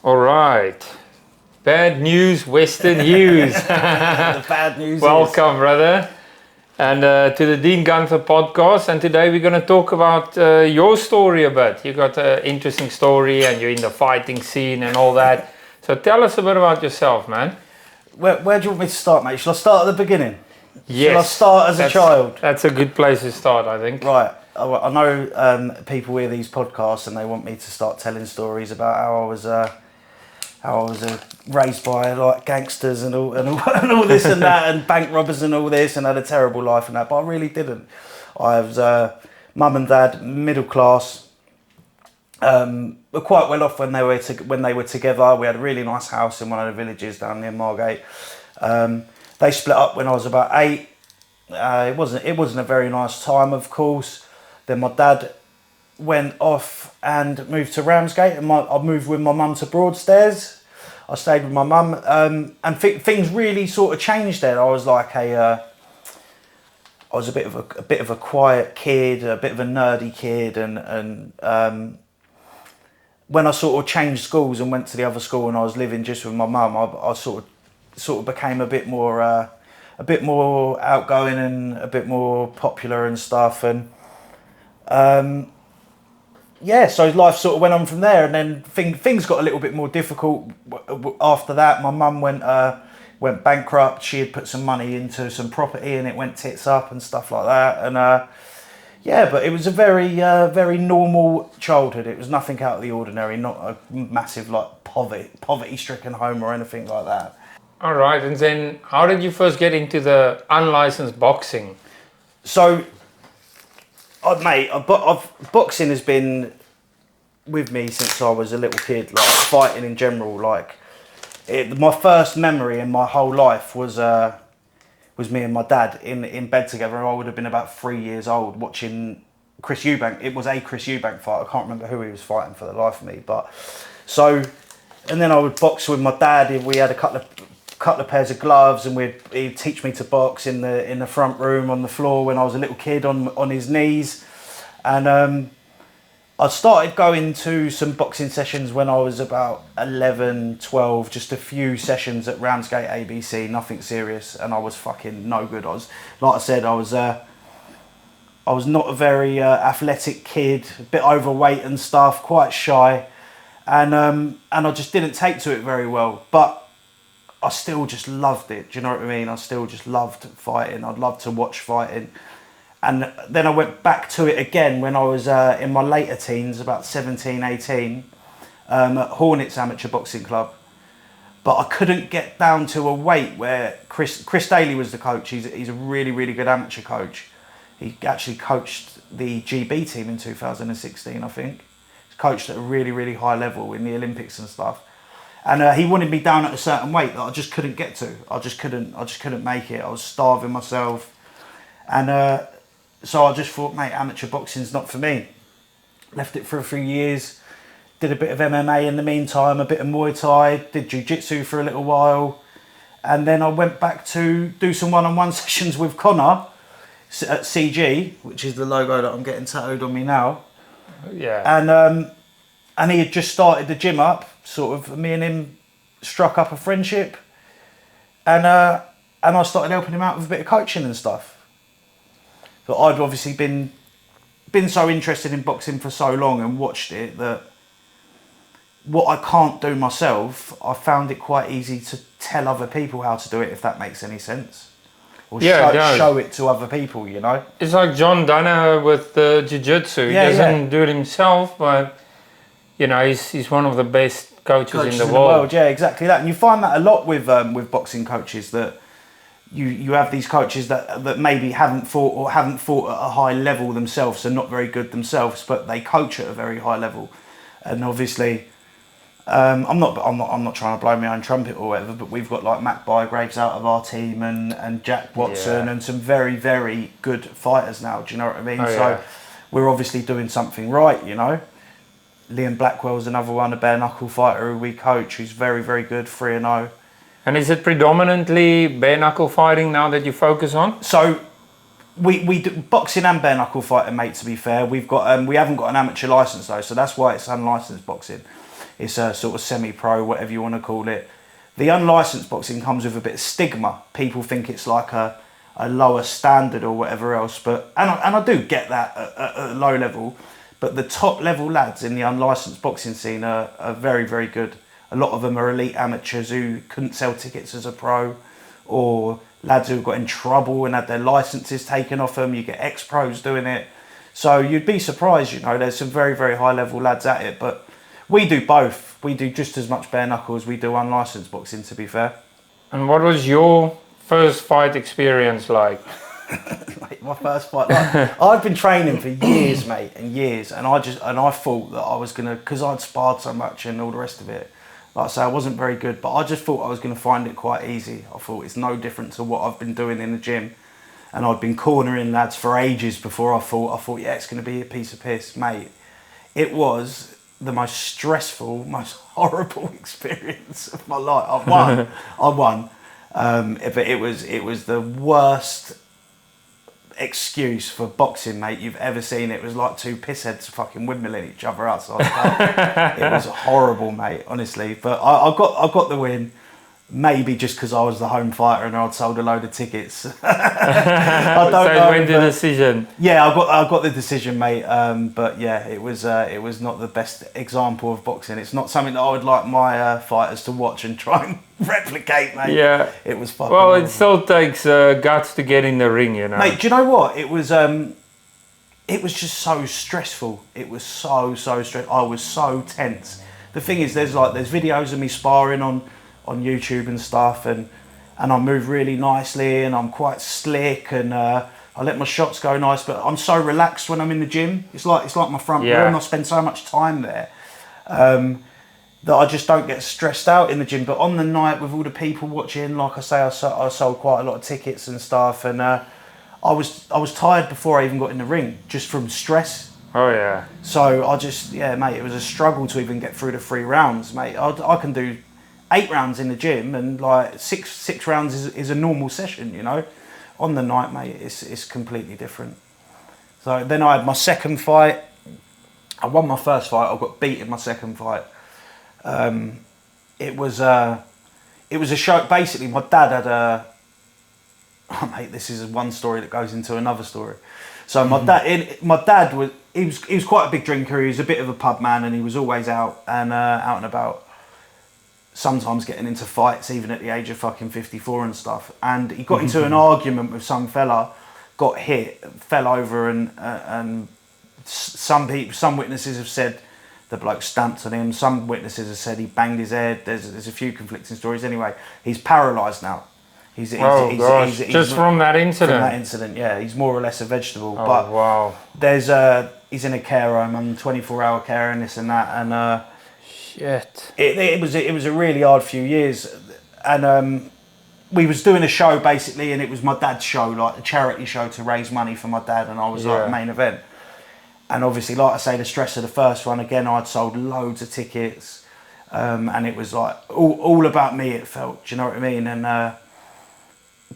All right. Bad news, Weston Hughes. The bad news Welcome, brother. And to the Dean Gunther podcast. And today we're going to talk about your story a bit. You got an interesting story and you're in the fighting scene and all that. So tell us a bit about yourself, man. Where do you want me to start, mate? Shall I start at the beginning? Yes. Shall I start as a child? That's a good place to start, I think. Right. I know people hear these podcasts and they want me to start telling stories about how I was raised by like gangsters and all this and that and bank robbers and all this and had a terrible life and that, but I really didn't. I was mum and dad, middle class, were quite well off when they were together. We had a really nice house in one of the villages down near Margate. They split up when I was about 8. It wasn't a very nice time, of course. Then my dad went off and moved to Ramsgate, and I moved with my mum to Broadstairs. I stayed with my mum, and things really sort of changed then. I was like I was a bit of a quiet kid, a bit of a nerdy kid, and when I sort of changed schools and went to the other school and I was living just with my mum, I sort of became a bit more outgoing and a bit more popular and stuff, and so life sort of went on from there, and then things got a little bit more difficult after that. My mum went bankrupt. She had put some money into some property and it went tits up and stuff like that, and but it was a very normal childhood. It was nothing out of the ordinary, not a massive like poverty-stricken home or anything like that. All right, and then how did you first get into the unlicensed boxing? So, boxing has been with me since I was a little kid. Like fighting in general, my first memory in my whole life was me and my dad in bed together. I would have been about 3 years old watching Chris Eubank. It was a Chris Eubank fight. I can't remember who he was fighting for the life of me. And then I would box with my dad. We had a couple of pairs of gloves, and he'd teach me to box in the front room on the floor when I was a little kid on his knees. And I started going to some boxing sessions when I was about 11, 12, just a few sessions at Ramsgate ABC, nothing serious, and I was fucking no good. I was not a very athletic kid, a bit overweight and stuff, quite shy, and I just didn't take to it very well, but I still just loved it. Do you know what I mean? I still just loved fighting. I'd love to watch fighting. And then I went back to it again when I was in my later teens, about 17, 18, at Hornets Amateur Boxing Club. But I couldn't get down to a weight where Chris Daly was the coach. He's a really, really good amateur coach. He actually coached the GB team in 2016, I think. He's coached at a really, really high level in the Olympics and stuff. And he wanted me down at a certain weight that I just couldn't get to. I just couldn't make it. I was starving myself. And so I just thought, mate, amateur boxing's not for me. Left it for a few years. Did a bit of MMA in the meantime, a bit of Muay Thai, did jiu-jitsu for a little while. And then I went back to do some one-on-one sessions with Connor at CG, which is the logo that I'm getting tattooed on me now. Yeah. And he had just started the gym up, sort of. Me and him struck up a friendship, and I started helping him out with a bit of coaching and stuff. But I'd obviously been so interested in boxing for so long and watched it that what I can't do myself, I found it quite easy to tell other people how to do it, if that makes any sense. Or show it to other people, you know. It's like John Danaher with the jiu-jitsu. He doesn't do it himself, but you know, he's one of the best coaches in the world. Yeah, exactly that. And you find that a lot with boxing coaches, that you have these coaches that maybe haven't fought at a high level themselves, so not very good themselves, but they coach at a very high level. And obviously, I'm not trying to blow my own trumpet or whatever, but we've got like Matt Bygraves out of our team and Jack Watson and some very, very good fighters now. Do you know what I mean? So we're obviously doing something right, you know. Liam Blackwell's another one, a bare knuckle fighter who we coach, who's very, very good, 3-0. And is it predominantly bare knuckle fighting now that you focus on? So we do boxing and bare knuckle fighting, mate. To be fair, we haven't got an amateur license though, so that's why it's unlicensed boxing. It's a sort of semi-pro, whatever you want to call it. The unlicensed boxing comes with a bit of stigma. People think it's like a lower standard or whatever else, but and I do get that at a low level, but the top level lads in the unlicensed boxing scene are very, very good. A lot of them are elite amateurs who couldn't sell tickets as a pro, or lads who got in trouble and had their licenses taken off them. You get ex-pros doing it. So you'd be surprised, you know, there's some very, very high level lads at it, but we do both. We do just as much bare knuckle as we do unlicensed boxing, to be fair. And what was your first fight experience like? Mate, my first fight, like, I've been training for years, mate, and years, and I thought that I was gonna, because I'd sparred so much and all the rest of it. Like I say, I wasn't very good, but I just thought I was gonna find it quite easy. I thought it's no different to what I've been doing in the gym, and I'd been cornering lads for ages before I thought, yeah, it's gonna be a piece of piss, mate. It was the most stressful, most horrible experience of my life. I won. But it was the worst excuse for boxing, mate, you've ever seen. It was like two pissheads fucking windmilling each other outside the pub. It was horrible, mate, honestly. But I got the win. Maybe just because I was the home fighter and I'd sold a load of tickets. I don't know. Win the decision. Yeah, I got the decision, mate. But yeah, it was not the best example of boxing. It's not something that I would like my fighters to watch and try and replicate, mate. Yeah, it was fucking. Well, horrible. it still takes guts to get in the ring, you know. Mate, do you know what? It was just so stressful. It was so stressful. I was so tense. The thing is, there's videos of me sparring on YouTube and stuff, and I move really nicely, and I'm quite slick, and I let my shots go nice, but I'm so relaxed when I'm in the gym. It's like my front room. I spend so much time there that I just don't get stressed out in the gym. But on the night with all the people watching, like I say, I sold quite a lot of tickets and stuff, and I was tired before I even got in the ring, just from stress. Oh yeah. So mate, it was a struggle to even get through the 3 rounds, mate. I can do 8 rounds in the gym, and like six rounds is a normal session, you know. On the night, mate, it's completely different. So then I had my second fight. I won my first fight. I got beat in my second fight. It was a show. Basically, my dad had a. Oh, mate, this is one story that goes into another story. So my dad was quite a big drinker. He was a bit of a pub man, and he was always out and about. Sometimes getting into fights even at the age of fucking 54 and stuff. And he got into an argument with some fella, got hit, fell over, and some witnesses have said the bloke stamped on him. Some witnesses have said he banged his head. There's a few conflicting stories. Anyway, he's paralysed now. He's from that incident. From that incident, yeah. He's more or less a vegetable. Oh, but wow. He's in a care home, on 24-hour care and this and that, and shit. It was a really hard few years, and we was doing a show basically, and it was my dad's show, like a charity show to raise money for my dad, and I was like the main event. And obviously, like I say, the stress of the first one, again, I'd sold loads of tickets, and it was like all about me, it felt, do you know what I mean? And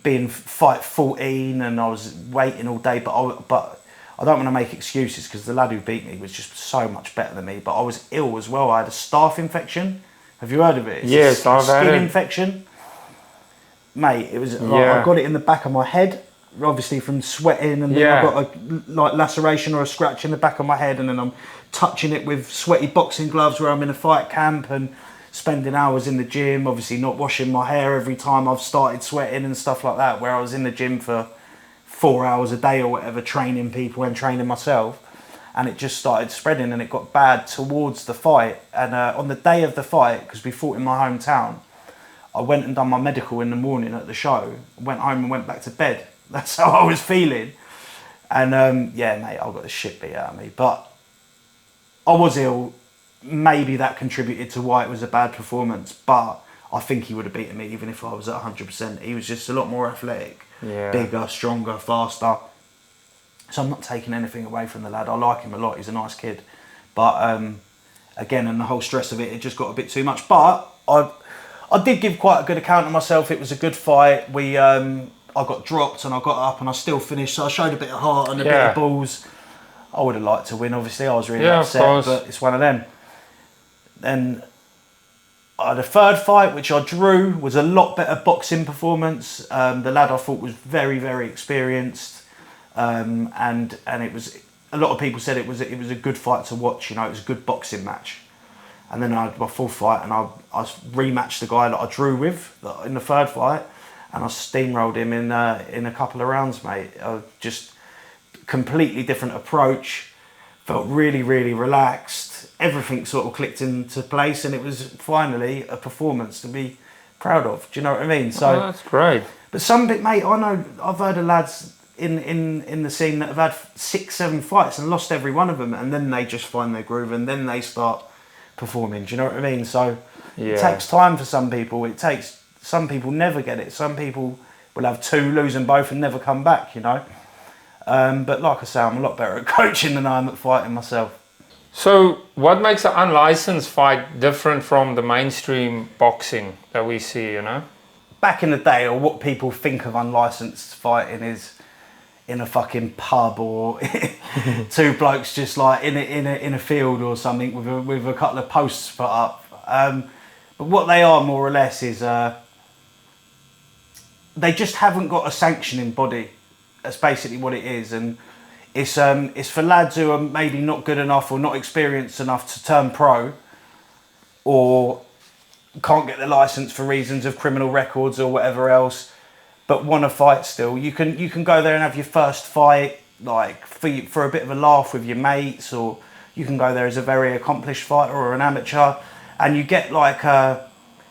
being fight 14, and I was waiting all day, but I don't want to make excuses, because the lad who beat me was just so much better than me. But I was ill as well. I had a staph infection. Have you heard of it? Yes, I've had it. Skin infection. Mate, it was. I got it in the back of my head, obviously from sweating, and then I got a laceration or a scratch in the back of my head, and then I'm touching it with sweaty boxing gloves where I'm in a fight camp and spending hours in the gym. Obviously, not washing my hair every time I've started sweating and stuff like that. Where I was in the gym for 4 hours a day or whatever, training people and training myself, and it just started spreading, and it got bad towards the fight. And on the day of the fight, because we fought in my hometown, I went and done my medical in the morning at the show, went home and went back to bed. That's how I was feeling. And mate, I got the shit beat out of me, but I was ill. Maybe that contributed to why it was a bad performance, but I think he would have beaten me even if I was at 100%. He was just a lot more athletic. Yeah. Bigger, stronger, faster. So I'm not taking anything away from the lad. I like him a lot. He's a nice kid. But again, and the whole stress of it just got a bit too much. But I did give quite a good account of myself. It was a good fight. I got dropped and I got up and I still finished. So I showed a bit of heart and a bit of balls. I would have liked to win, obviously. I was really upset, but it's one of them. And I had a third fight, which I drew, was a lot better boxing performance. The lad I thought was very, very experienced, and it was. A lot of people said it was a good fight to watch. You know, it was a good boxing match. And then I had my fourth fight, and I rematched the guy that I drew with in the third fight, and I steamrolled him in a couple of rounds, mate. Just completely different approach. Felt really, really relaxed. Everything sort of clicked into place, and it was finally a performance to be proud of. Do you know what I mean? So that's great. But some bit, mate, I know I've heard of lads in the scene that have had 6-7 fights and lost every one of them, and then they just find their groove, and then they start performing. Do you know what I mean? So it takes time for some people. Some people never get it. Some people will have 2, lose them both, and never come back. You know. But like I say, I'm a lot better at coaching than I am at fighting myself. So what makes an unlicensed fight different from the mainstream boxing that we see, you know? Back in the day, or what people think of unlicensed fighting is in a fucking pub, or 2 blokes just like in a field or something with a couple of posts put up. But what they are more or less is they just haven't got a sanctioning body. That's basically what it is, and it's for lads who are maybe not good enough or not experienced enough to turn pro, or can't get the license for reasons of criminal records or whatever else, but want to fight still. You can go there and have your first fight like for a bit of a laugh with your mates, or you can go there as a very accomplished fighter or an amateur, and you get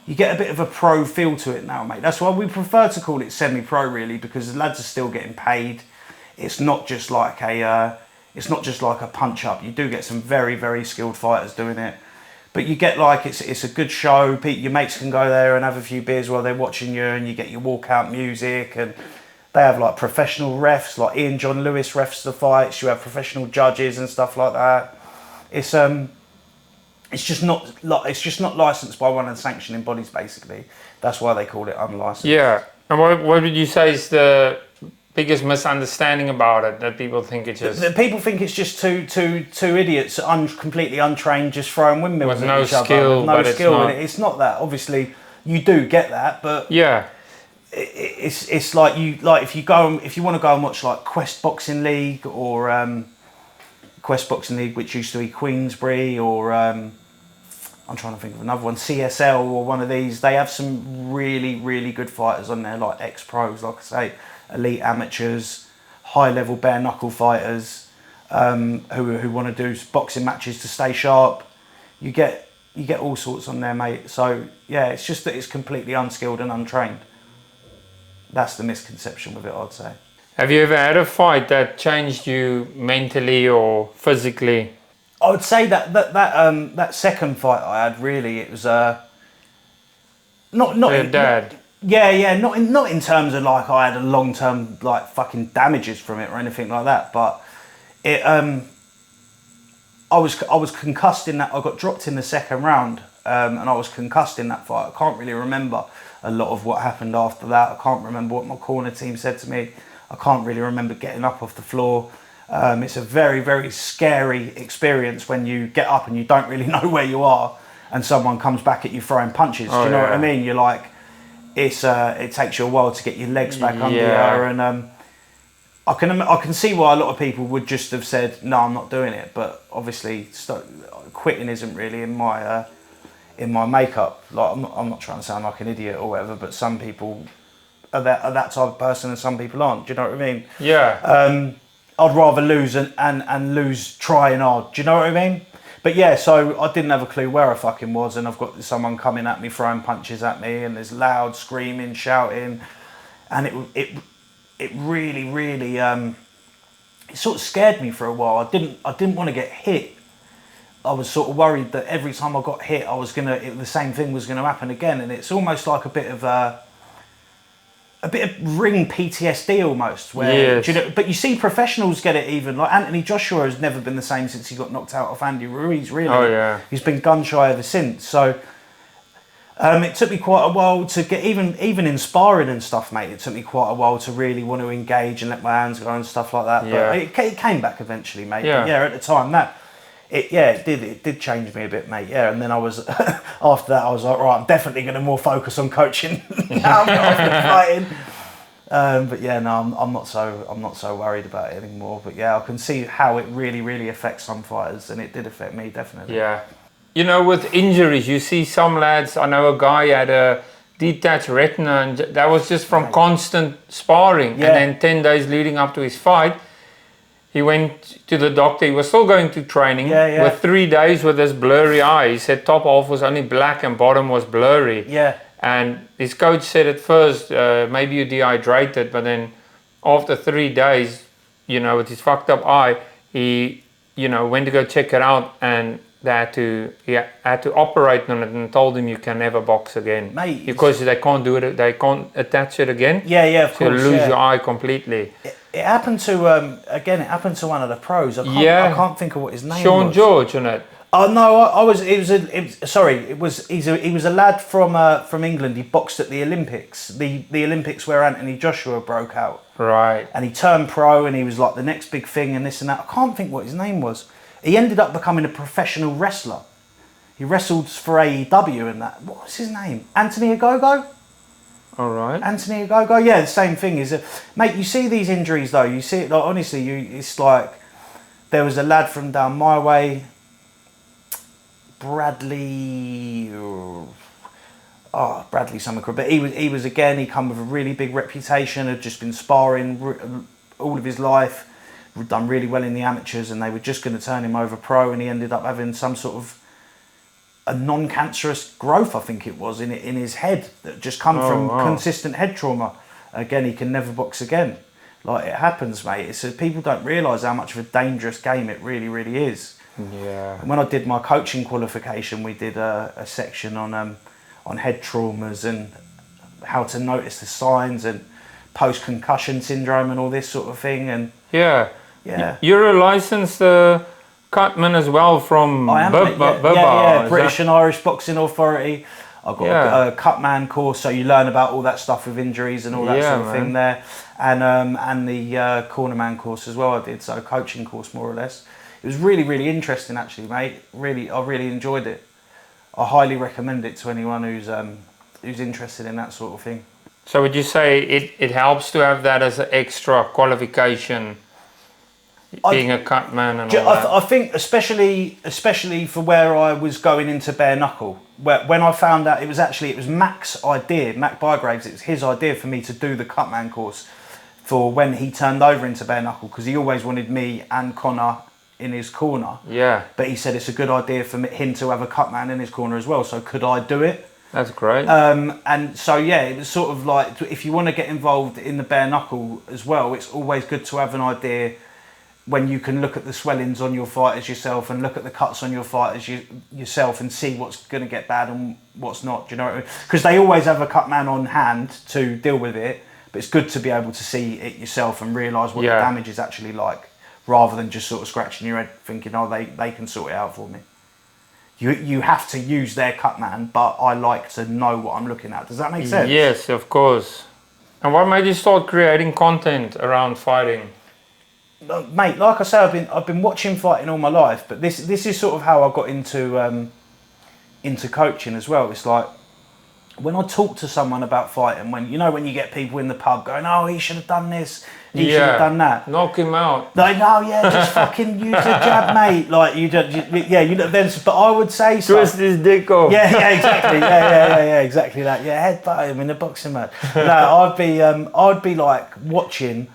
you get a bit of a pro feel to it now, mate. That's why we prefer to call it semi-pro, really, because the lads are still getting paid. It's not just like a punch up. You do get some very, very skilled fighters doing it, but you get like it's a good show. Your mates can go there and have a few beers while they're watching you, and you get your walkout music, and they have like professional refs, like Ian John Lewis refs the fights. You have professional judges and stuff like that. It's just not licensed by one of the sanctioning bodies, basically. That's why they call it unlicensed. Yeah. And what would you say is the biggest misunderstanding about it, that people think it's just... People think it's just two idiots, completely untrained, just throwing windmills with at no each other. skill, With no but skill. it's not... It's not that. Obviously, you do get that, but yeah, it's like if you want to go and watch like Quest Boxing League, or Quest Boxing League, which used to be Queensbury, or I'm trying to think of another one, CSL, or one of these. They have some really, really good fighters on there, like ex-pros, like I say, elite amateurs, high-level bare-knuckle fighters, who want to do boxing matches to stay sharp. You get all sorts on there, mate. So yeah, it's just that it's completely unskilled and untrained. That's the misconception with it, I'd say. Have you ever had a fight that changed you mentally or physically? I would say that second fight I had, really, it was not Your dad. Not in terms of like I had a long term like fucking damages from it or anything like that, but it I was concussed in that. I got dropped in the second round, and I was concussed in that fight. I can't really remember a lot of what happened after that. I can't remember what my corner team said to me. I can't really remember getting up off the floor. It's a very, very scary experience when you get up and you don't really know where you are, and someone comes back at you throwing punches. Do you know what I mean? You're like, it takes you a while to get your legs back under you, and I can see why a lot of people would just have said, no, I'm not doing it. But obviously, quitting isn't really in my makeup. Like I'm not trying to sound like an idiot or whatever, but some people are that type of person, and some people aren't. Do you know what I mean? Yeah. I'd rather lose and lose trying hard. Do you know what I mean? But yeah, so I didn't have a clue where I fucking was, and I've got someone coming at me, throwing punches at me, and there's loud screaming, shouting, and it really, really it sort of scared me for a while. I didn't want to get hit. I was sort of worried that every time I got hit, the same thing was gonna happen again, and it's almost like a bit of ring PTSD almost, where but you see professionals get it even. Like Anthony Joshua has never been the same since he got knocked out off Andy Ruiz, really. Oh yeah. He's been gun shy ever since. So it took me quite a while to get, even in sparring and stuff, mate, it took me quite a while to really want to engage and let my hands go and stuff like that. Yeah. But it came back eventually, mate. Yeah. But yeah, at the time It did change me a bit, mate. Yeah, and then I was after that I was like, right, I'm definitely going to more focus on coaching now after fighting. But yeah, no, I'm not so worried about it anymore. But yeah, I can see how it really, really affects some fighters, and it did affect me definitely. Yeah. You know, with injuries, you see some lads. I know a guy had a detached retina, and that was just from constant sparring. Yeah. And then 10 days leading up to his fight, he went to the doctor. He was still going to training. Yeah. With 3 days with this blurry eye. He said top half was only black and bottom was blurry. Yeah. And his coach said at first, maybe you dehydrated, but then after 3 days, you know, with his fucked up eye, he, you know, went to go check it out, and he had to operate on it, and told him you can never box again, mate, because they can't do it. They can't attach it again. Yeah, of course. You lose your eye completely. It happened to it happened to one of the pros. I can't think of what his name was. Sean George, isn't it? Oh no, he was a lad from England. He boxed at the Olympics, the Olympics where Anthony Joshua broke out. Right. And he turned pro, and he was like the next big thing, and this and that. I can't think what his name was. He ended up becoming a professional wrestler. He wrestled for AEW and that. What was his name? Anthony Ogogo? All right. Anthony Ogogo? Yeah, the same thing. Mate, you see these injuries though. You see it, like, honestly, it's like, there was a lad from down my way, Bradley something, but he was again, he come with a really big reputation, had just been sparring all of his life, done really well in the amateurs, and they were just going to turn him over pro, and he ended up having some sort of a non-cancerous growth, I think it was, in his head that just come from consistent head trauma. Again, he can never box again. Like, it happens, mate. People don't realise how much of a dangerous game it really, really is. Yeah. And when I did my coaching qualification, we did a section on head traumas and how to notice the signs and post-concussion syndrome and all this sort of thing. And yeah. Yeah. You're a licensed cutman as well from I am, BBBA, British and Irish Boxing Authority. I've got a cutman course, so you learn about all that stuff with injuries and all that sort of thing there. And the cornerman course as well I did, so a coaching course more or less. It was really, really interesting actually, mate. I really enjoyed it. I highly recommend it to anyone who's interested in that sort of thing. So would you say it helps to have that as an extra qualification, being a cutman and all that? I think especially for where I was going into bare knuckle, when I found out it was Mac's idea, Mac Bygraves, it was his idea for me to do the cutman course for when he turned over into bare knuckle, because he always wanted me and Connor in his corner. Yeah. But he said it's a good idea for him to have a cutman in his corner as well, so could I do it? That's great. And so yeah, it was sort of like, if you want to get involved in the bare knuckle as well, it's always good to have an idea when you can look at the swellings on your fighters yourself and look at the cuts on your fighters yourself and see what's going to get bad and what's not. Do you know what I mean? Because they always have a cutman on hand to deal with it, but it's good to be able to see it yourself and realise what the damage is actually like, rather than just sort of scratching your head thinking, oh, they can sort it out for me. You have to use their cutman, but I like to know what I'm looking at. Does that make sense? Yes, of course. And what made you start creating content around fighting? Mate, like I say, I've been watching fighting all my life, but this is sort of how I got into coaching as well. It's like, when I talk to someone about fighting, when you get people in the pub going, oh, he should have done this, he should have done that. Knock him out. Like, no, just fucking use a jab, mate. Like, but I would say so. Twist his dick off. Yeah, exactly. Yeah, exactly that. Yeah, headbutt him in a boxing match. No, I'd be like watching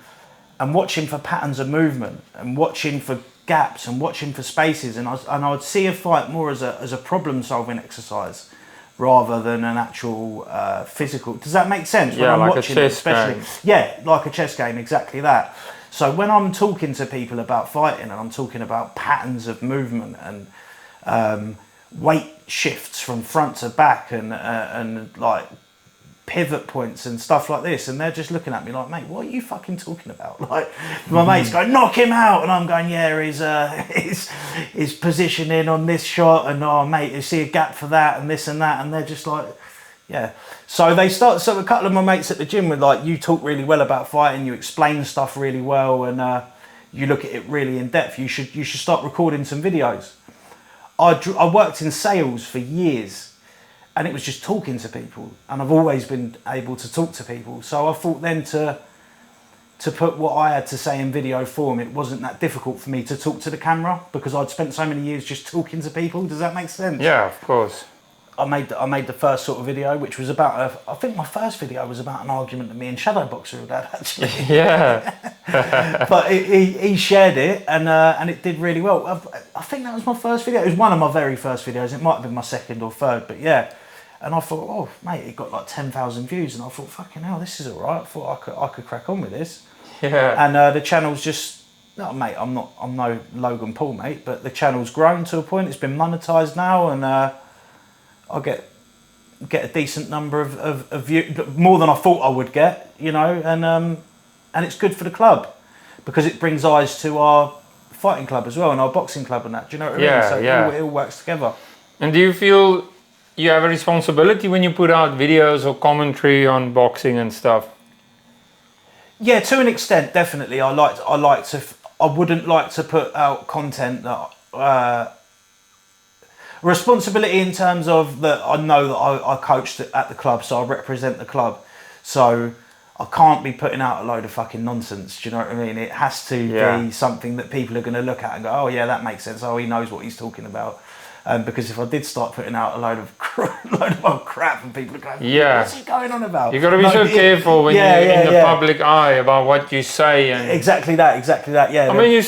for patterns of movement and watching for gaps and watching for spaces, and I would see a fight more as a problem solving exercise rather than an actual physical. Does that make sense? Yeah, like a chess game. Yeah, like a chess game, exactly that. So when I'm talking to people about fighting and I'm talking about patterns of movement and weight shifts from front to back and like pivot points and stuff like this, and they're just looking at me like, mate, what are you fucking talking about? Like, my mate's going, knock him out, and I'm going, yeah, his positioning on this shot, and oh mate, you see a gap for that and this and that, and they're just like, yeah. So a couple of my mates at the gym were like, you talk really well about fighting, you explain stuff really well, and you look at it really in depth. You should start recording some videos. I worked in sales for years, and it was just talking to people, and I've always been able to talk to people. So I thought then to put what I had to say in video form, it wasn't that difficult for me to talk to the camera because I'd spent so many years just talking to people. Does that make sense? Yeah, of course. I made the first sort of video, which was about I think my first video was about an argument that me and Shadowboxer had had, actually. Yeah. But he shared it, and it did really well. I think that was my first video. It was one of my very first videos. It might have been my second or third, but yeah. And I thought, oh mate, it got like 10,000 views, and I thought, fucking hell, this is all right. I thought I could crack on with this. Yeah. And the channel's just, no mate, I'm no Logan Paul, mate, but the channel's grown to a point. It's been monetized now, and I get a decent number of views, more than I thought I would get, you know, and it's good for the club because it brings eyes to our fighting club as well and our boxing club and that. Do you know what I mean? So it all works together. And do you feel you have a responsibility when you put out videos or commentary on boxing and stuff? Yeah, to an extent, definitely. I wouldn't like to put out content that. Responsibility in terms of that I know that I coached at the club, so I represent the club. So I can't be putting out a load of fucking nonsense, do you know what I mean? It has to be something that people are going to look at and go, oh yeah, that makes sense. Oh, he knows what he's talking about. Because if I did start putting out a load of crap and people are going, what's he going on about? You've got to be so careful when you're in the public eye about what you say. And Exactly that, yeah. I mean,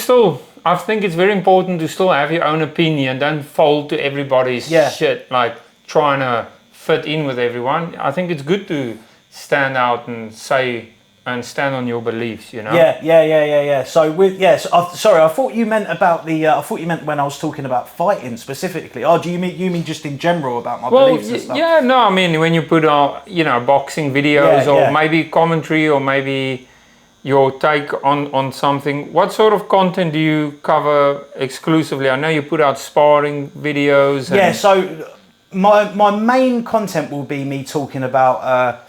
I think it's very important to still have your own opinion. Don't fold to everybody's shit, like trying to fit in with everyone. I think it's good to stand out and say and stand on your beliefs, you know? Yeah. So I thought you meant about I thought you meant when I was talking about fighting specifically. Oh, do you mean just in general about my beliefs and stuff? Yeah, no, I mean, when you put out, you know, boxing videos or maybe commentary or maybe your take on something, what sort of content do you cover exclusively? I know you put out sparring videos. So my main content will be me talking about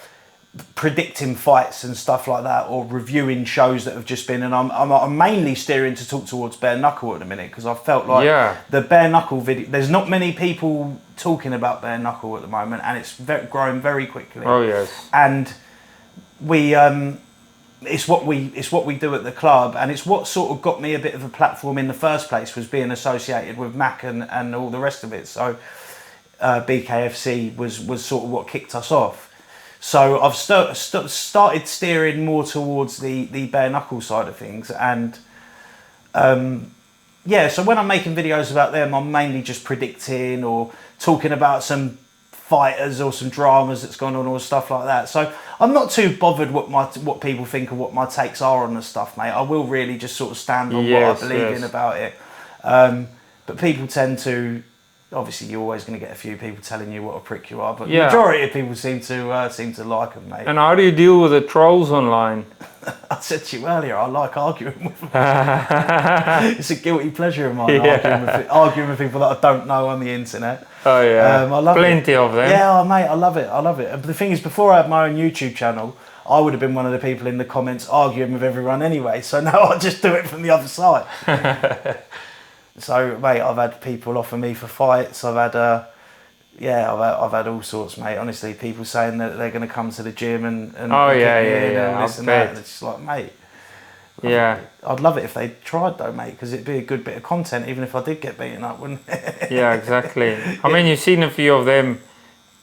predicting fights and stuff like that, or reviewing shows that have just been, and I'm mainly steering to talk towards bare knuckle at the minute because I felt like the bare knuckle video, there's not many people talking about bare knuckle at the moment, and it's growing very quickly. Oh yes. And we it's what we do at the club, and it's what sort of got me a bit of a platform in the first place, was being associated with Mac and all the rest of it. So BKFC was sort of what kicked us off. So I've started steering more towards the bare knuckle side of things, and so when I'm making videos about them, I'm mainly just predicting or talking about some fighters or some dramas that's gone on or stuff like that. So I'm not too bothered what people think of what my takes are on the stuff, mate. I will really just sort of stand on what I believe in about it. But people tend to, obviously you're always going to get a few people telling you what a prick you are, but the majority of people seem to like them, mate. And how do you deal with the trolls online? I said to you earlier, I like arguing with them. It's a guilty pleasure of mine, arguing with people that I don't know on the internet. Oh yeah, I love plenty of them. Yeah, mate, I love it. But the thing is, before I had my own YouTube channel, I would have been one of the people in the comments arguing with everyone anyway. So now I just do it from the other side. So, mate, I've had people offer me for fights. I've had all sorts, mate. Honestly, people saying that they're going to come to the gym and this and that. And it's just like, mate. I'd love it if they tried though, mate, because it'd be a good bit of content, even if I did get beaten up, wouldn't it? Yeah, exactly. I mean, you've seen a few of them.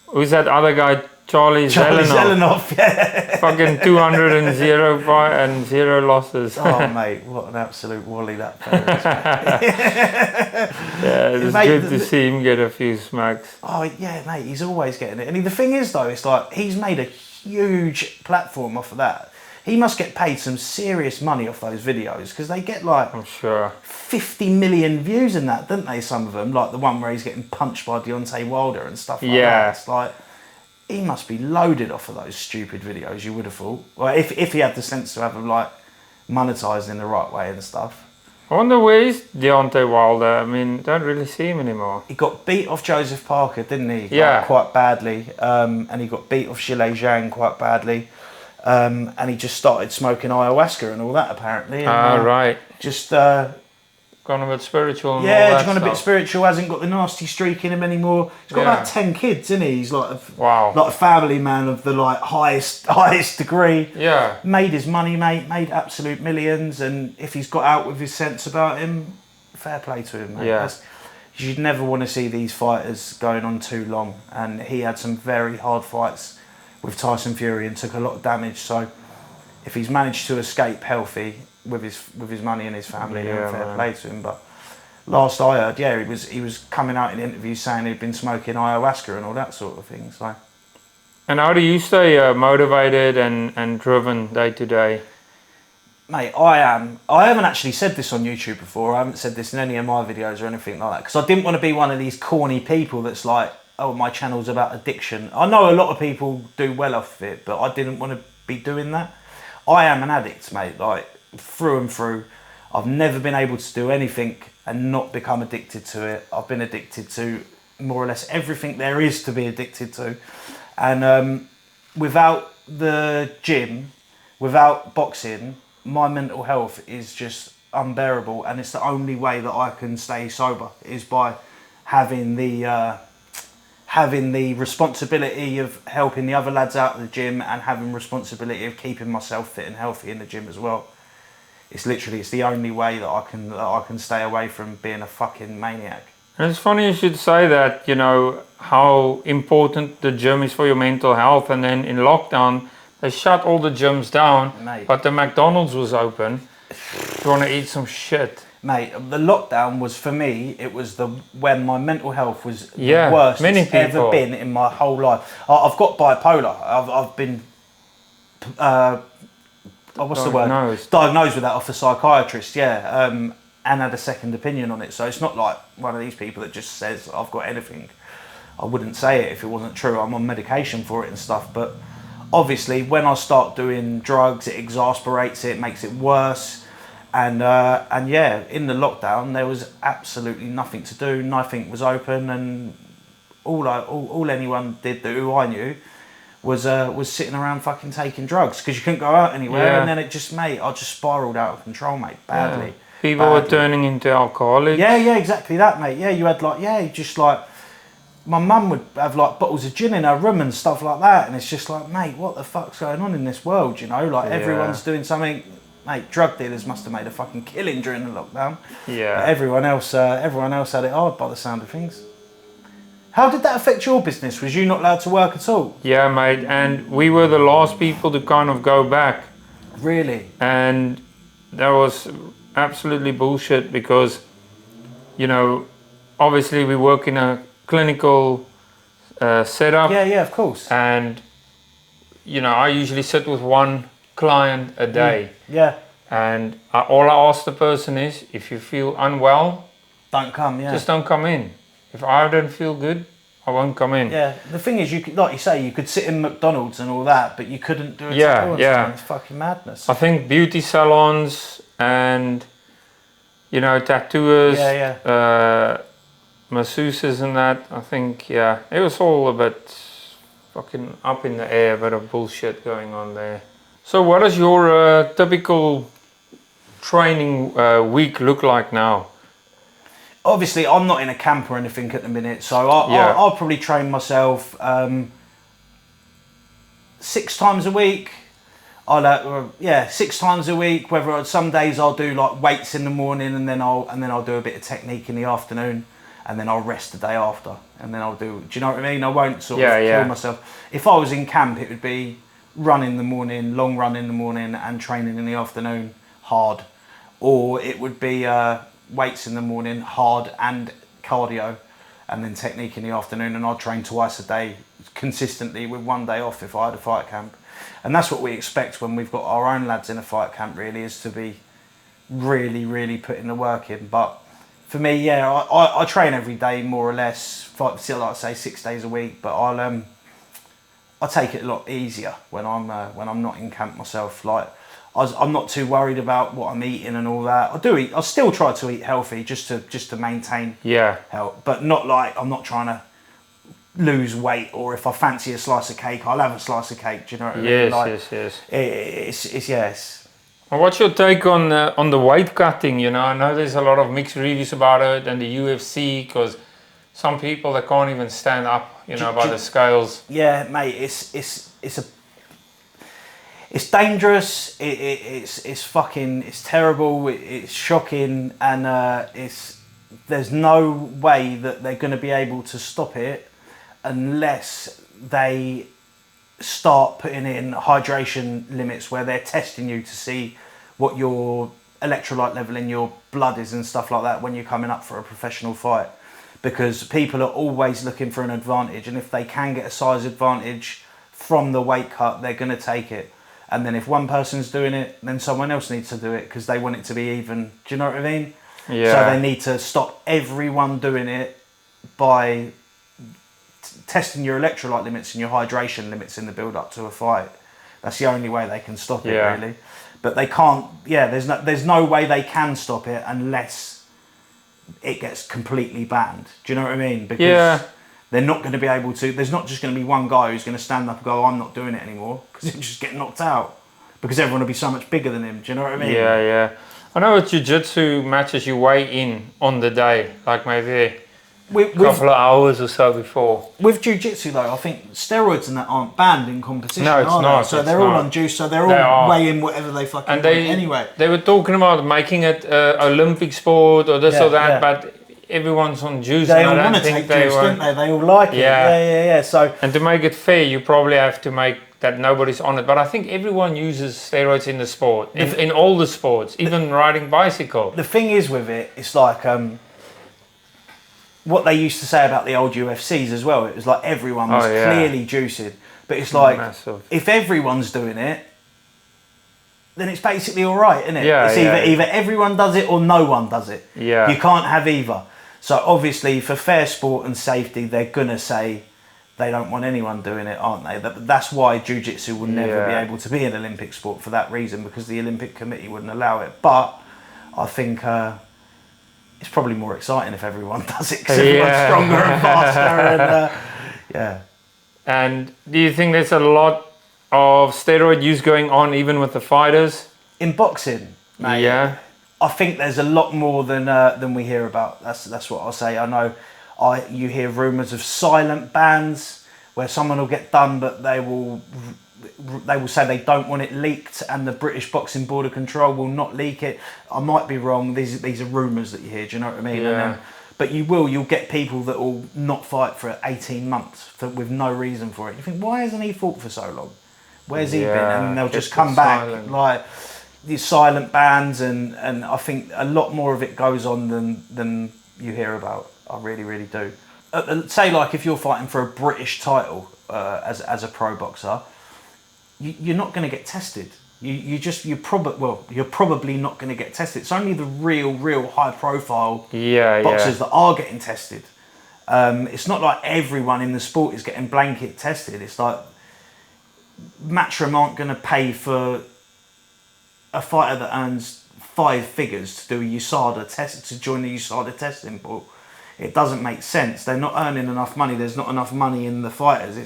Who's that other guy? Charlie Zelenoff, yeah. Fucking 200 and 0 losses. Oh, mate, what an absolute wally that fella is, yeah, it's good to see him get a few smacks. Oh, yeah, mate, he's always getting it. And the thing is, though, it's like he's made a huge platform off of that. He must get paid some serious money off those videos because they get like, I'm sure, 50 million views in that, don't they? Some of them, like the one where he's getting punched by Deontay Wilder and stuff like that. It's like, he must be loaded off of those stupid videos, you would have thought. Well, if he had the sense to have them like monetised in the right way and stuff. I wonder where is Deontay Wilder? I mean, don't really see him anymore. He got beat off Joseph Parker, didn't he? Yeah. Like, quite badly. And he got beat off Shile Zhang quite badly. And he just started smoking ayahuasca and all that, apparently. And, right. Just gone a bit spiritual and all Yeah, that he's gone a bit stuff. spiritual, hasn't got the nasty streak in him anymore. He's got Yeah. about 10 kids, isn't he? He's like Wow. a family man of the like highest degree. Yeah. Made his money, mate, made absolute millions, and if he's got out with his sense about him, fair play to him, mate. Yeah. You'd never want to see these fighters going on too long, and he had some very hard fights with Tyson Fury and took a lot of damage, so if he's managed to escape healthy with his money and his family, Yeah, then fair man. play to him. But last I heard, yeah, he was coming out in interviews saying he'd been smoking ayahuasca and all that sort of thing. So, And how do you stay motivated and driven day to day? mate, I haven't actually said this on YouTube before. I haven't said this in any of my videos or anything like that because I didn't want to be one of these corny people that's like, oh, my channel's about addiction. I know a lot of people do well off it, but I didn't want to be doing that. I am an addict, mate, like through and through. I've never been able to do anything and not become addicted to it. I've been addicted to more or less everything there is to be addicted to. And without the gym, without boxing, my mental health is just unbearable, and it's the only way that I can stay sober is by having the responsibility of helping the other lads out of the gym and having responsibility of keeping myself fit and healthy in the gym as well. It's the only way that I can stay away from being a fucking maniac. And it's funny you should say that, you know, how important the gym is for your mental health. And then in lockdown, they shut all the gyms down, Mate. but the McDonald's was open. If you want to eat some shit. Mate, the lockdown was, for me, it was when my mental health was Yeah, the worst many it's ever people. been in my whole life. I've got bipolar. I've been what's the word? Diagnosed with that off a psychiatrist, yeah, and had a second opinion on it. So it's not like one of these people that just says I've got anything. I wouldn't say it if it wasn't true. I'm on medication for it and stuff, but obviously when I start doing drugs, it exasperates it, makes it worse. And yeah, in the lockdown there was absolutely nothing to do, nothing was open, and all anyone did who I knew was sitting around fucking taking drugs because you couldn't go out anywhere. Yeah. And then I just spiraled out of control, mate, badly. Yeah. People were turning into alcoholics. Yeah, exactly that, mate. Yeah, you had my mum would have like bottles of gin in her room and stuff like that, and it's just like, mate, what the fuck's going on in this world? You know, like everyone's doing something. Mate, drug dealers must have made a fucking killing during the lockdown. Yeah. But everyone else had it hard by the sound of things. How did that affect your business? Was you not allowed to work at all? Yeah, mate. And we were the last people to kind of go back. Really? And that was absolutely bullshit because, you know, obviously we work in a clinical setup. Yeah, of course. And, you know, I usually sit with one client a day. Yeah. And all I ask the person is, if you feel unwell, Don't come, yeah. just don't come in. If I don't feel good, I won't come in. Yeah, the thing is, you could, like you say, you could sit in McDonald's and all that, but you couldn't do it. Yeah, yeah. It's fucking madness. I think beauty salons and, you know, tattooers, masseuses and that, I think, yeah, it was all a bit fucking up in the air, a bit of bullshit going on there. So what does your typical training week look like now? Obviously, I'm not in a camp or anything at the minute, so I'll probably train myself 6 times a week. 6 times a week. Some days I'll do like weights in the morning, and then I'll do a bit of technique in the afternoon, and then I'll rest the day after, and then I'll do. Do you know what I mean? I won't sort of kill myself. If I was in camp, it would be run in the morning, long run in the morning, and training in the afternoon, hard, or it would be weights in the morning, hard, and cardio, and then technique in the afternoon, and I'd train twice a day consistently with one day off if I had a fight camp. And that's what we expect when we've got our own lads in a fight camp, really, is to be really, really putting the work in. But for me, yeah, I train every day more or less, like I say, 6 days a week, but I take it a lot easier when I'm not in camp myself. Like I'm not too worried about what I'm eating and all that. I still try to eat healthy just to maintain health, but not like I'm not trying to lose weight, or if I fancy a slice of cake, I'll have a slice of cake. Do you know what I mean? Yes. Yes. Well, what's your take on the weight cutting? You know, I know there's a lot of mixed reviews about it and the UFC because some people they can't even stand up, you know, by the scales. Yeah, mate, it's dangerous. It's terrible. It's shocking, and there's no way that they're going to be able to stop it unless they start putting in hydration limits where they're testing you to see what your electrolyte level in your blood is and stuff like that when you're coming up for a professional fight, because people are always looking for an advantage, and if they can get a size advantage from the weight cut, they're going to take it. And then if one person's doing it, then someone else needs to do it because they want it to be even. Do you know what I mean? Yeah. So they need to stop everyone doing it by testing your electrolyte limits and your hydration limits in the build up to a fight. That's the only way they can stop it, really. But they can't. Yeah, there's no way they can stop it unless it gets completely banned. Do you know what I mean? Because they're not going to be able to. There's not just going to be one guy who's going to stand up and go, "I'm not doing it anymore," because he'll just get knocked out. Because everyone will be so much bigger than him. Do you know what I mean? Yeah, yeah. I know at jiu-jitsu matches you weigh in on the day, like maybe a couple of hours or so before. With jiu-jitsu though, I think steroids and that aren't banned in competition. No, it's not. So they're all on juice, so they're all weighing whatever they fucking want anyway. They were talking about making it Olympic sport or this or that, but everyone's on juice. They all want to take juice, don't they? They all like it. Yeah. So, and to make it fair, you probably have to make that nobody's on it. But I think everyone uses steroids in the sport, in all the sports, even riding bicycle. The thing is with it, it's like what they used to say about the old UFCs as well. It was like everyone was clearly juicing. But it's like, if everyone's doing it, then it's basically all right, isn't it? Yeah, it's either everyone does it or no one does it. Yeah. You can't have either. So obviously for fair sport and safety, they're going to say they don't want anyone doing it, aren't they? That's why jiu-jitsu will never be able to be an Olympic sport for that reason, because the Olympic Committee wouldn't allow it. But I think it's probably more exciting if everyone does it, because everyone's stronger and faster. And And do you think there's a lot of steroid use going on even with the fighters? In boxing, mate, yeah. I think there's a lot more than we hear about. That's what I'll say. I know you hear rumours of silent bans where someone will get done, but they will say they don't want it leaked, and the British Boxing Board of Control will not leak it. I might be wrong. These are rumours that you hear. Do you know what I mean? Yeah. But you'll get people that will not fight for 18 months with no reason for it. You think, why hasn't he fought for so long? Where's he been? And they'll just come back like these silent bans, and I think a lot more of it goes on than you hear about. I really, really do. Say like if you're fighting for a British title as a pro boxer, you're not going to get tested. You're probably not going to get tested. It's only the real high profile boxers that are getting tested. It's not like everyone in the sport is getting blanket tested. It's like Matchroom aren't going to pay for a fighter that earns 5 figures to do a USADA test, to join the USADA testing pool. It doesn't make sense. They're not earning enough money. There's not enough money in the fighters.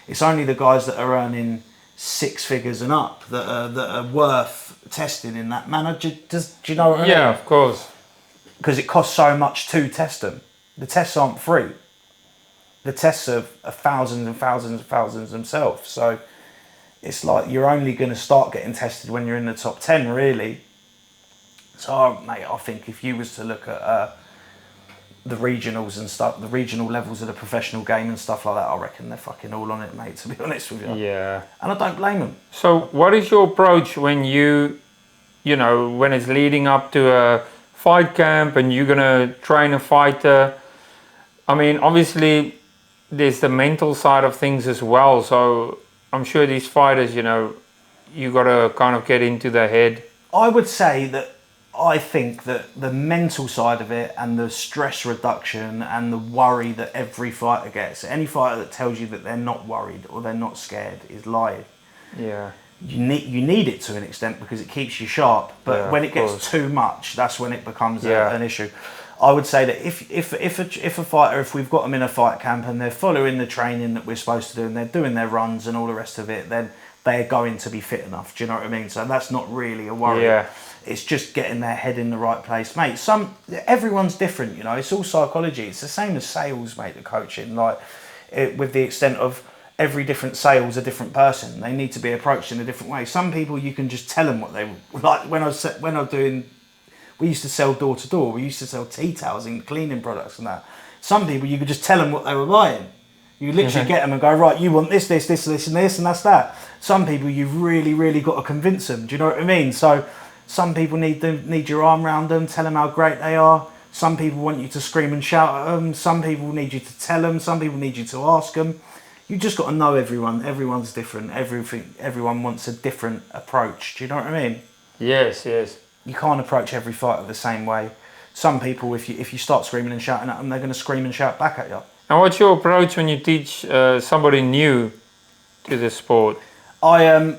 It's only the guys that are earning 6 figures and up that are worth testing in that manner. Do you know what I mean? Yeah, of course. Because it costs so much to test them. The tests aren't free. The tests are thousands and thousands and thousands themselves. So it's like you're only going to start getting tested when you're in the top 10, really. So, mate, I think if you was to look at the regionals and stuff, the regional levels of the professional game and stuff like that, I reckon they're fucking all on it, mate, to be honest with you. Yeah. And I don't blame them. So what is your approach when when it's leading up to a fight camp and you're going to train a fighter? I mean, obviously there's the mental side of things as well. So I'm sure these fighters, you got to kind of get into their head. I would say that I think that the mental side of it and the stress reduction and the worry that every fighter gets, any fighter that tells you that they're not worried or they're not scared is lying. Yeah. You need it to an extent because it keeps you sharp, but when it gets too much, that's when it becomes an issue. I would say that if a fighter, if we've got them in a fight camp and they're following the training that we're supposed to do and they're doing their runs and all the rest of it, then they're going to be fit enough. Do you know what I mean? So that's not really a worry. Yeah. It's just getting their head in the right place, mate. Everyone's different, you know. It's all psychology. It's the same as sales, mate. The coaching, with the extent of every different sales, a different person. They need to be approached in a different way. Some people you can just tell them what they like. When I was doing, we used to sell door to door. We used to sell tea towels and cleaning products and that. Some people you could just tell them what they were buying. You literally get them and go, right, you want this, this, this, this, and this, and that's that. Some people you've really, really got to convince them. Do you know what I mean? So some people need your arm around them, tell them how great they are. Some people want you to scream and shout at them. Some people need you to tell them. Some people need you to ask them. You just got to know everyone. Everyone's different. Everyone wants a different approach. Do you know what I mean? Yes, yes. You can't approach every fighter the same way. Some people, if you start screaming and shouting at them, they're going to scream and shout back at you. And what's your approach when you teach somebody new to the sport? Mate,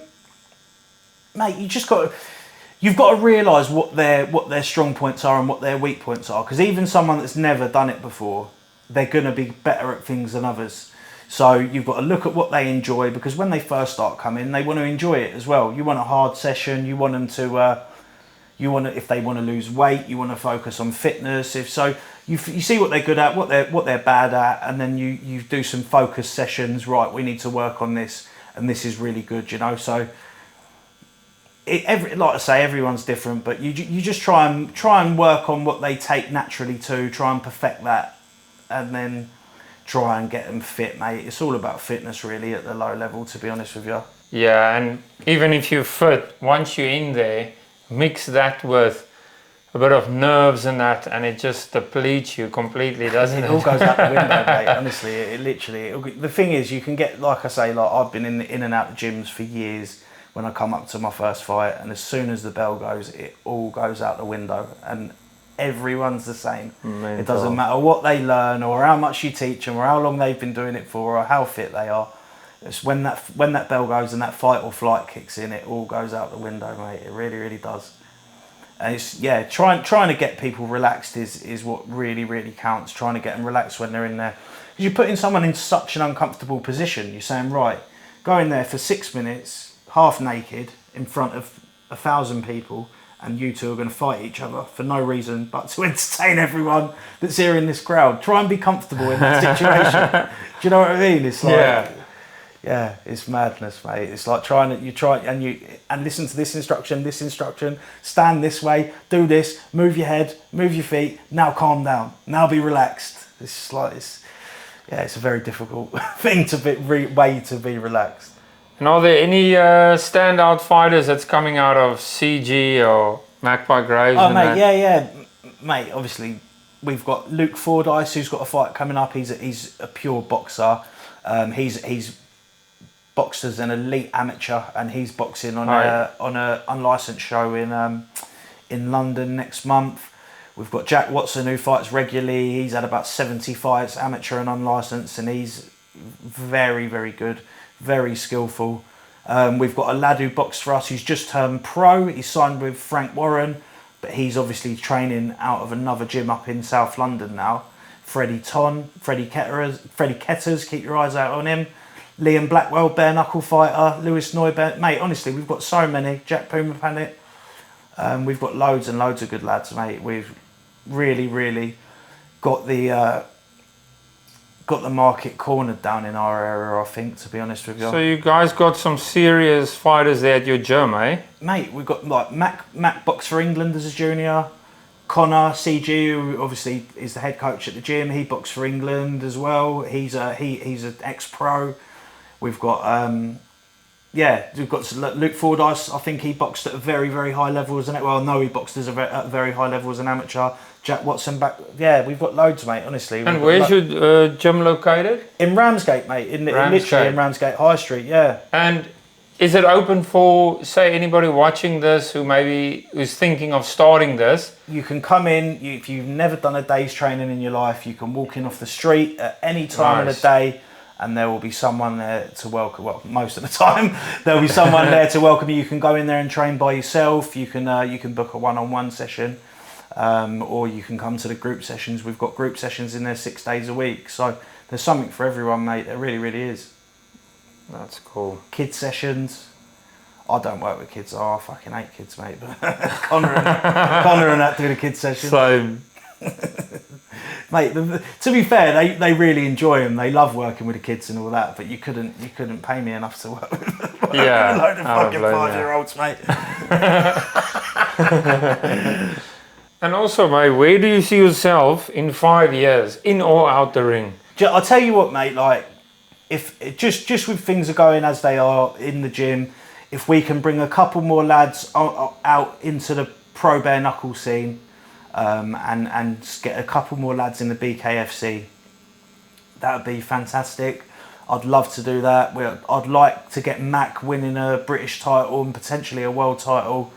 you've got to realise what their strong points are and what their weak points are. Because even someone that's never done it before, they're going to be better at things than others. So you've got to look at what they enjoy, because when they first start coming, they want to enjoy it as well. You want a hard session. You want them to. If they want to lose weight, you want to focus on fitness. You see what they're good at, what they're bad at, and then you do some focus sessions. Right, we need to work on this, and this is really good, you know. So, like I say, everyone's different, but you just try and work on what they take naturally to, try and perfect that, and then try and get them fit, mate. It's all about fitness, really, at the low level, to be honest with you. Yeah, and even if you're fit, once you're in there, mix that with a bit of nerves and that, and it just depletes you completely, doesn't it? It all goes out the window, mate. Honestly, the thing is, you can get, like I say, like I've been in and out of gyms for years when I come up to my first fight, and as soon as the bell goes, it all goes out the window, and everyone's the same. Mental. It doesn't matter what they learn or how much you teach them or how long they've been doing it for or how fit they are. It's when that bell goes and that fight or flight kicks in, it all goes out the window, mate. It really, really does. And it's trying to get people relaxed is what really, really counts. Trying to get them relaxed when they're in there, because you're putting someone in such an uncomfortable position. You're saying, right, go in there for 6 minutes, half naked, in front of 1,000 people, and you two are going to fight each other for no reason but to entertain everyone that's here in this crowd. Try and be comfortable in that situation. Do you know what I mean? It's like, yeah, it's madness, mate. It's like you try and listen to this instruction, stand this way, do this, move your head, move your feet. Now calm down. Now be relaxed. It's a very difficult way to be relaxed. And are there any standout fighters that's coming out of CG or Magpie Graves? Oh, mate, yeah, mate. Obviously, we've got Luke Fordyce, who's got a fight coming up. He's a pure boxer. He's boxed as an elite amateur, and he's boxing on a unlicensed show in London next month. We've got Jack Watson, who fights regularly. He's had about 70 fights, amateur and unlicensed, and he's very, very good, very skillful. We've got a lad who boxed for us who's just turned pro. He's signed with Frank Warren, but he's obviously training out of another gym up in South London now. Freddie Ketters, keep your eyes out on him. Liam Blackwell, bare knuckle fighter. Lewis Neuber, mate. Honestly, we've got so many. Jack Puma Planet. We've got loads and loads of good lads, mate. We've really, really got the market cornered down in our area, I think, to be honest with you. So you guys got some serious fighters there at your gym, eh? Mate, we've got like Mac boxed for England as a junior. Connor CG, who obviously is the head coach at the gym, he boxed for England as well. He's an ex-pro. We've got we've got Luke Fordyce. I think he boxed at a very, very high level as he boxed at a very high level as an amateur. Jack Watson back. Yeah, we've got loads, mate. Honestly. And where's your gym located? In Ramsgate, mate. Literally in Ramsgate High Street. Yeah. And is it open for, say, anybody watching this who's thinking of starting this? You can come in. If you've never done a day's training in your life, you can walk in off the street at any time of the day, and there will be someone there to welcome. Well, most of the time, there'll be someone there to welcome you. You can go in there and train by yourself. You can book a one-on-one session. or you can come to the group sessions. We've got group sessions in there 6 days a week. So there's something for everyone, mate. There really, really is. That's cool. Kids sessions. I don't work with kids. Oh, I fucking hate kids, mate. But Connor and that do the kids sessions. So, mate, to be fair, they really enjoy them. They love working with the kids and all that. But you couldn't pay me enough to work with a load of fucking 5-year-olds, mate. And also, mate, where do you see yourself in 5 years, in or out the ring? I'll tell you what, mate. Like, if just with things are going as they are in the gym, if we can bring a couple more lads out into the pro bare knuckle scene, and get a couple more lads in the BKFC, that would be fantastic. I'd love to do that. I'd like to get Mac winning a British title and potentially a world title.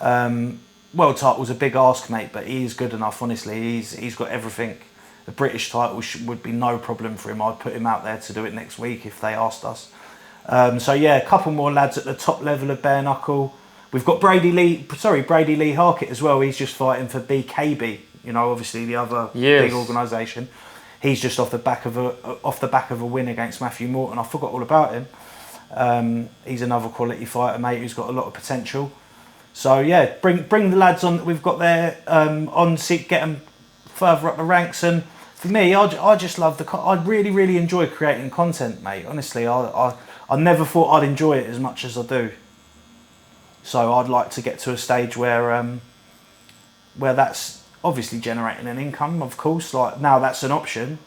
World title's a big ask, mate, but he is good enough. Honestly, he's got everything. The British title would be no problem for him. I'd put him out there to do it next week if they asked us. So yeah, a couple more lads at the top level of bare knuckle. We've got Brady Lee Harkett as well. He's just fighting for BKB. You know, obviously the other big organisation. He's just off the back of a win against Matthew Morton. I forgot all about him. He's another quality fighter, mate, who's got a lot of potential. So yeah, bring the lads on that we've got there on seat, get them further up the ranks. And for me, I just love I really, really enjoy creating content, mate. Honestly, I never thought I'd enjoy it as much as I do. So I'd like to get to a stage where that's obviously generating an income, of course. Like now that's an option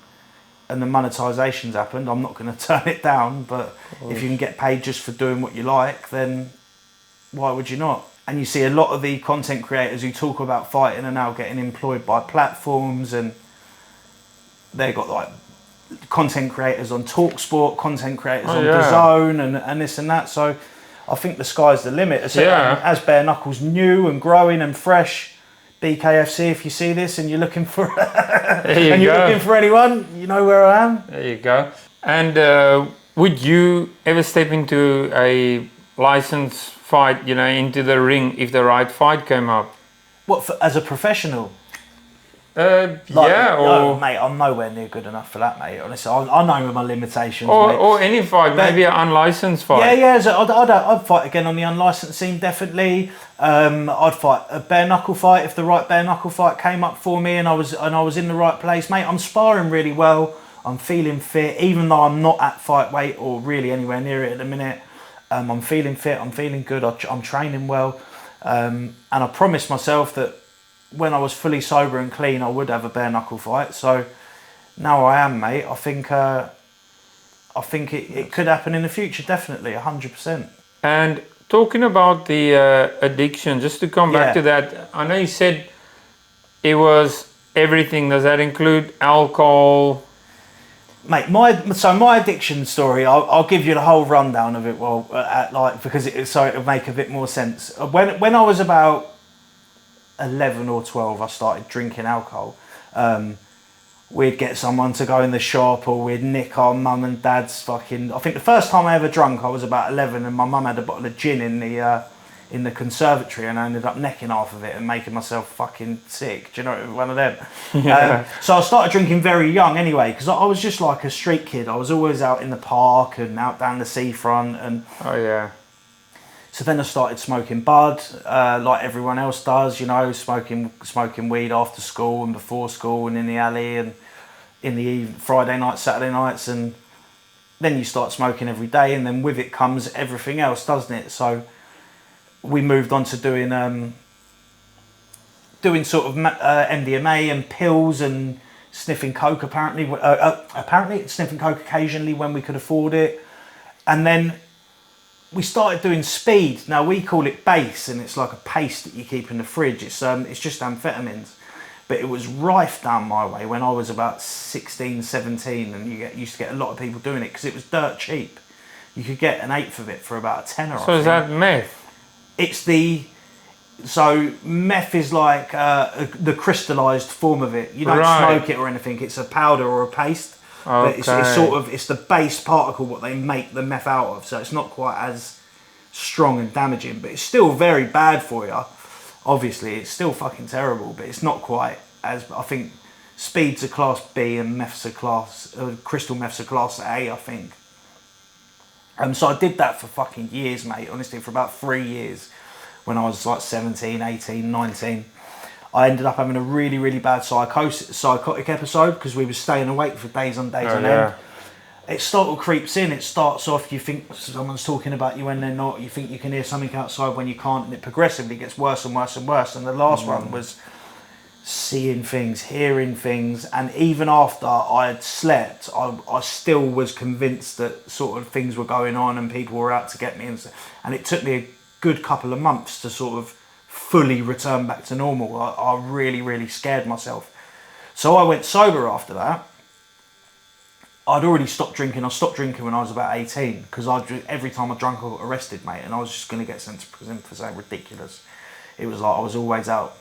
and the monetisation's happened. I'm not going to turn it down, but if you can get paid just for doing what you like, then why would you not? And you see a lot of the content creators who talk about fighting are now getting employed by platforms, and they've got like content creators on TalkSport, content creators on DAZN and this and that. So I think the sky's the limit. As bare knuckles new and growing and fresh, BKFC, if you see this and you're looking for looking for anyone, you know where I am. There you go. And would you ever step into a licensed fight, you know, into the ring if the right fight came up? What, as a professional? No, mate, I'm nowhere near good enough for that, mate. Honestly, I know my limitations. Or any fight, maybe an unlicensed fight. So I'd fight again on the unlicensed scene, definitely. I'd fight a bare knuckle fight if the right bare knuckle fight came up for me, and I was in the right place, mate. I'm sparring really well. I'm feeling fit, even though I'm not at fight weight or really anywhere near it at the minute. I'm feeling fit. I'm feeling good. I'm training well, and I promised myself that when I was fully sober and clean, I would have a bare knuckle fight. So now I am, mate. I think it could happen in the future, definitely, 100%. And talking about the addiction, just to come back to that, I know you said it was everything. Does that include alcohol? Mate, my addiction story, I'll give you the whole rundown of it. Because it'll make a bit more sense. When I was about 11 or 12, I started drinking alcohol. We'd get someone to go in the shop, or we'd nick our mum and dad's fucking... I think the first time I ever drunk, I was about 11, and my mum had a bottle of gin in the conservatory, and I ended up necking half of it and making myself fucking sick. Do you know, one of them? So I started drinking very young anyway, because I was just like a street kid. I was always out in the park and out down the seafront. And so then I started smoking bud, like everyone else does, you know, smoking weed after school and before school and in the alley and in the Friday nights, Saturday nights, and then you start smoking every day, and then with it comes everything else, doesn't it? So we moved on to doing sort of MDMA and pills and sniffing coke. Apparently sniffing coke occasionally when we could afford it, and then we started doing speed. Now we call it base, and it's like a paste that you keep in the fridge. It's just amphetamines, but it was rife down my way when I was about 16, 17, and used to get a lot of people doing it because it was dirt cheap. You could get an eighth of it for about a tenner. So is that meth? So meth is like the crystallised form of it. You don't smoke it or anything. It's a powder or a paste. Okay. But it's the base particle what they make the meth out of. So it's not quite as strong and damaging, but it's still very bad for you. Obviously, it's still fucking terrible, but it's not quite as, I think, speed's a class B and meth's a class, crystal meth's a class A, I think. So I did that for fucking years, mate, honestly, for about 3 years when I was like 17, 18, 19. I ended up having a really, really bad psychotic episode because we were staying awake for days on days on end. It sort of creeps in. It starts off, you think someone's talking about you when they're not. You think you can hear something outside when you can't, and it progressively gets worse and worse and worse. And the last one was seeing things, hearing things, and even after I had slept, I still was convinced that sort of things were going on and people were out to get me. And it took me a good couple of months to sort of fully return back to normal. I really, really scared myself. So I went sober after that. I'd already stopped drinking. I stopped drinking when I was about 18 because every time I drank I got arrested, mate, and I was just going to get sent to prison for something ridiculous. It was like I was always out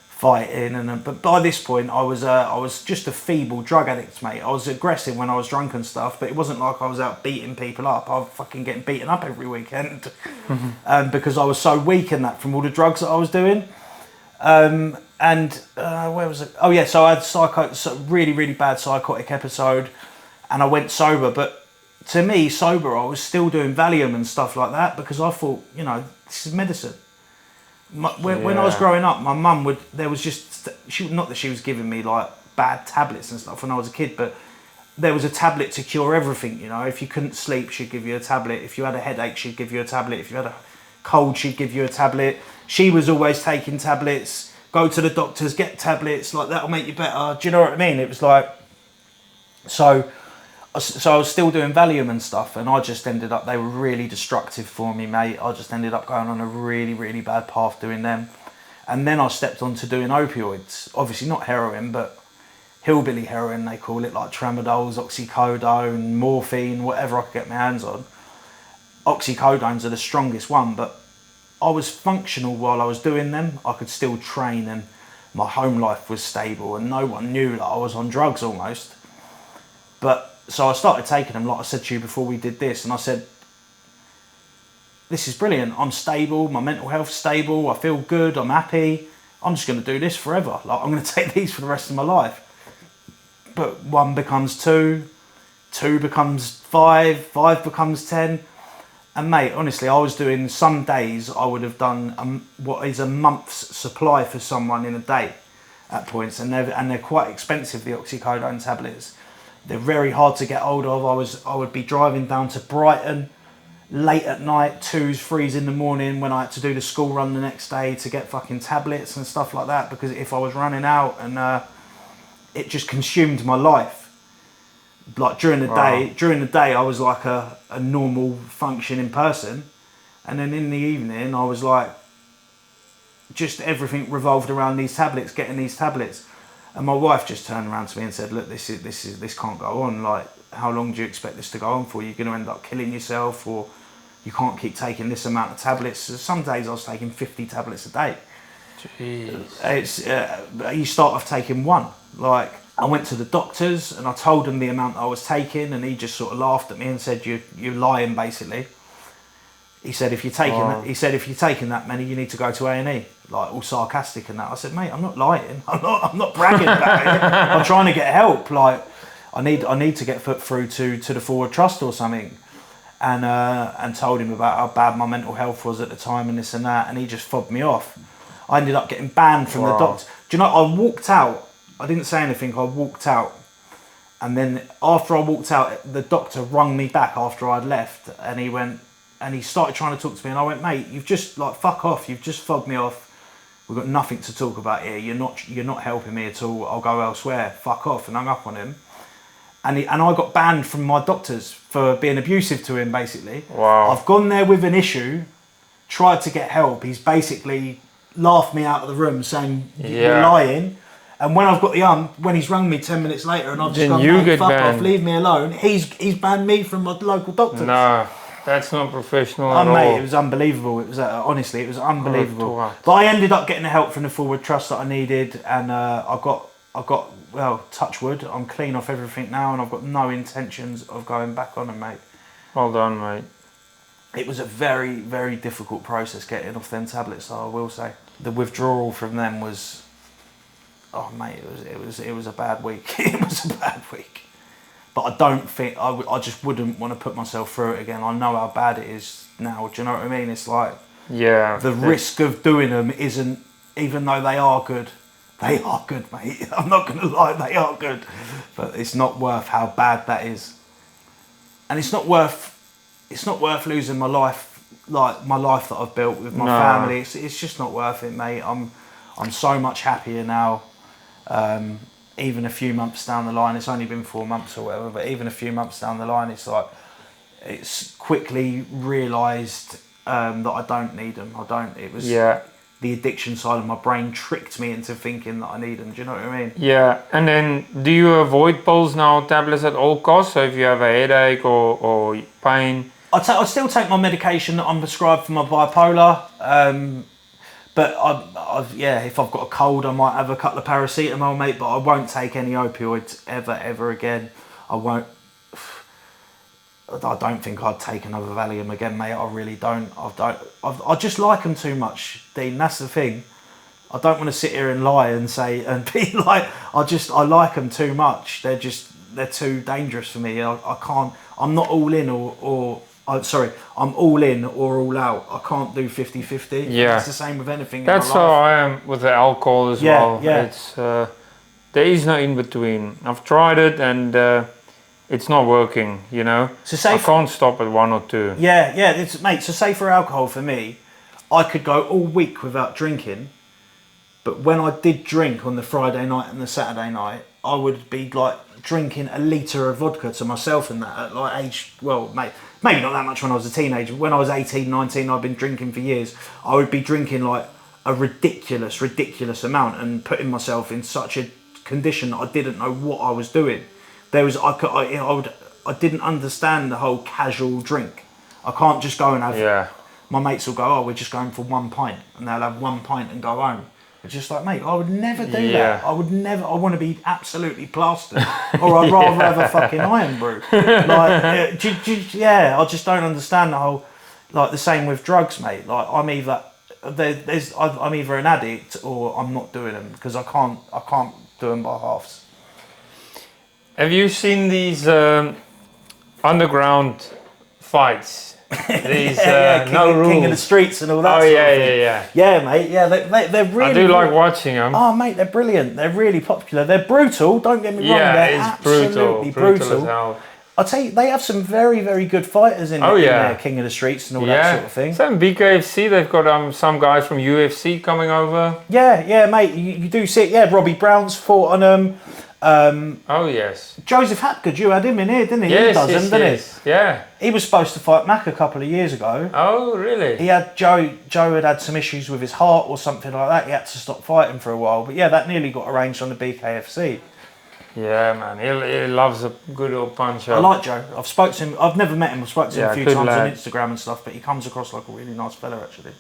fighting, but by this point I was just a feeble drug addict, mate. I was aggressive when I was drunk and stuff, but it wasn't like I was out beating people up. I was fucking getting beaten up every weekend because I was so weak in that from all the drugs that I was doing. Where was it? Oh yeah, so I had really, really bad psychotic episode, and I went sober. But to me, sober, I was still doing Valium and stuff like that because I thought, this is medicine. When I was growing up, my mum not that she was giving me like bad tablets and stuff when I was a kid, but there was a tablet to cure everything. If you couldn't sleep, she'd give you a tablet. If you had a headache, she'd give you a tablet. If you had a cold, she'd give you a tablet. She was always taking tablets. Go to the doctors, get tablets, like that'll make you better. Do you know what I mean? It was like, so I was still doing Valium and stuff, and I just ended up, they were really destructive for me, mate. I just ended up going on a really, really bad path doing them. And then I stepped on to doing opioids. Obviously not heroin, but hillbilly heroin, they call it, like tramadols, oxycodone, morphine, whatever I could get my hands on. Oxycodones are the strongest one, but I was functional while I was doing them. I could still train, and my home life was stable, and no one knew that I was on drugs almost. So I started taking them, like I said to you before we did this, and I said, this is brilliant. I'm stable, my mental health's stable, I feel good, I'm happy. I'm just going to do this forever. Like, I'm going to take these for the rest of my life. But 1 becomes 2, 2 becomes 5, 5 becomes 10. And mate, honestly, I was doing, some days I would have done what is a month's supply for someone in a day at points, and they're quite expensive, the oxycodone tablets. They're very hard to get hold of. I would be driving down to Brighton late at night, 2s, 3s in the morning when I had to do the school run the next day to get fucking tablets and stuff like that, because if I was running out, and it just consumed my life. Like during the day I was like a normal functioning person, and then in the evening I was like, just everything revolved around these tablets, getting these tablets. And my wife just turned around to me and said, look, this can't go on. Like, how long do you expect this to go on for? You're going to end up killing yourself, or you can't keep taking this amount of tablets. So some days I was taking 50 tablets a day. Jeez. You start off taking 1. Like, I went to the doctors and I told him the amount I was taking, and he just sort of laughed at me and said, you're lying, basically. He said, if you're taking that many, you need to go to A&E. Like, all sarcastic and that. I said, mate, I'm not lying. I'm not bragging about it. I'm trying to get help. Like, I need to get put through to the Forward Trust or something. And told him about how bad my mental health was at the time and this and that, and he just fobbed me off. I ended up getting banned from the doctor. Do you know, I walked out. I didn't say anything. I walked out. And then after I walked out, the doctor rung me back after I'd left, and he went, and he started trying to talk to me, and I went, mate, you've just, like, fuck off. You've just fobbed me off. We've got nothing to talk about here. You're not helping me at all. I'll go elsewhere. Fuck off. And hung up on him. And I got banned from my doctors for being abusive to him, basically. Wow. I've gone there with an issue, tried to get help. He's basically laughed me out of the room, saying, you're lying. And when I've got when he's rung me 10 minutes later and I've just gone, mate, fuck off, leave me alone, he's banned me from my local doctors. No, that's not professional at all. Mate, it was unbelievable. It was honestly, it was unbelievable. But I ended up getting the help from the Forward Trust that I needed, and I got well, touch wood, I'm clean off everything now, and I've got no intentions of going back on them, mate. Well done, mate. it was a very, very difficult process getting off them tablets. I will say the withdrawal from them was, oh mate, it was a bad week. It was a bad week. But I don't think I just wouldn't want to put myself through it again. I know how bad it is now. Do you know what I mean? It's like the risk of doing them isn't, even though they are good, mate. I'm not gonna lie, they are good, but it's not worth how bad that is, and it's not worth losing my life, like my life that I've built with my family. It's just not worth it, mate. I'm so much happier now. Even a few months down the line, it's only been 4 months or whatever, but even a few months down the line, it's like, it's quickly realised that I don't need them. The addiction side of my brain tricked me into thinking that I need them. Do you know what I mean? Yeah, and then do you avoid pills now, tablets at all costs? So if you have a headache or pain? I still take my medication that I'm prescribed for my bipolar. But if I've got a cold, I might have a couple of paracetamol, mate. But I won't take any opioids ever again. I don't think I'd take another Valium again, mate. I really don't. I just like them too much, Dean. That's the thing. I don't want to sit here and lie and say and be like, I like them too much. They're too dangerous for me. I can't. I'm not all in I'm all in or all out. I can't do 50-50. Yeah. It's the same with anything. That's how I am with the alcohol as well. Yeah. It's there is no in between. I've tried it and it's not working. You know. I can't stop at 1 or 2. Yeah. Mate. So say for alcohol, for me, I could go all week without drinking, but when I did drink on the Friday night and the Saturday night, I would be like drinking a litre of vodka to myself and that at like age, well, maybe not that much when I was a teenager. When I was 18, 19, I'd been drinking for years. I would be drinking like a ridiculous amount and putting myself in such a condition that I didn't know what I was doing. I didn't understand the whole casual drink. I can't just go and have, my mates will go, oh, we're just going for 1 pint, and they'll have 1 pint and go home. It's just like, mate, I would never do that. I want to be absolutely plastered, or I'd rather have a fucking iron brew. I just don't understand the whole, like the same with drugs, mate. Like I'm either an addict or I'm not doing them because I can't do them by halves. Have you seen these underground fights? These King of the Streets and all that. Yeah, mate. Yeah, they're really. I do like watching them. Oh, mate, they're brilliant. They're really popular. They're brutal. Don't get me wrong. They're absolutely brutal. As hell. I'll tell you, they have some very, very good fighters in there, King of the Streets and all that sort of thing. Some BKFC, they've got some guys from UFC coming over. Yeah, mate. You do see it. Yeah, Robbie Brown's fought on oh yes. Joseph Hapgood, you had him in here, didn't he? Yes, he does them, didn't he? Yeah. He was supposed to fight Mac a couple of years ago. Oh, really? He had Joe had some issues with his heart or something like that. He had to stop fighting for a while. But yeah, that nearly got arranged on the BKFC. Yeah, man. He loves a good old punch up. I like Joe. I've spoken to him. I've never met him. I've spoken to him a few times on Instagram and stuff. But he comes across like a really nice fella, actually.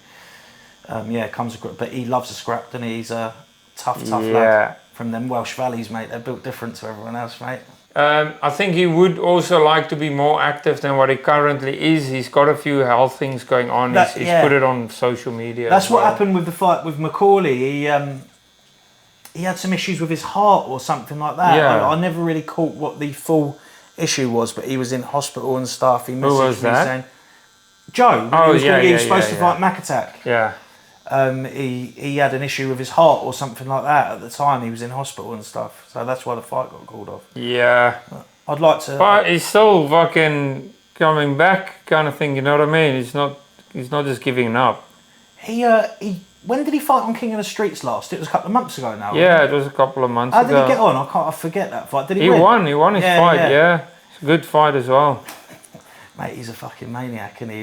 But he loves a scrap, doesn't he? He's a tough lad. From them Welsh valleys, mate. They're built different to everyone else, mate. I think he would also like to be more active than what he currently is. He's got a few health things going on. He's put it on social media. That's what happened with the fight with Macaulay. He had some issues with his heart or something like that. Yeah. I never really caught what the full issue was, but he was in hospital and stuff. He Who was that? Saying, Joe. He was supposed to fight Mac Attack. Yeah. He had an issue with his heart or something like that at the time. He was in hospital and stuff, so that's why the fight got called off. Yeah. I'd like to. But he's still fucking coming back, kind of thing. You know what I mean? He's not just giving up. When did he fight on King of the Streets last? It was a couple of months ago now. Yeah, it was a couple of months ago. How did he get on? I forget that fight. Did he win? He won his fight. Yeah. It's a good fight as well. Mate, he's a fucking maniac, and he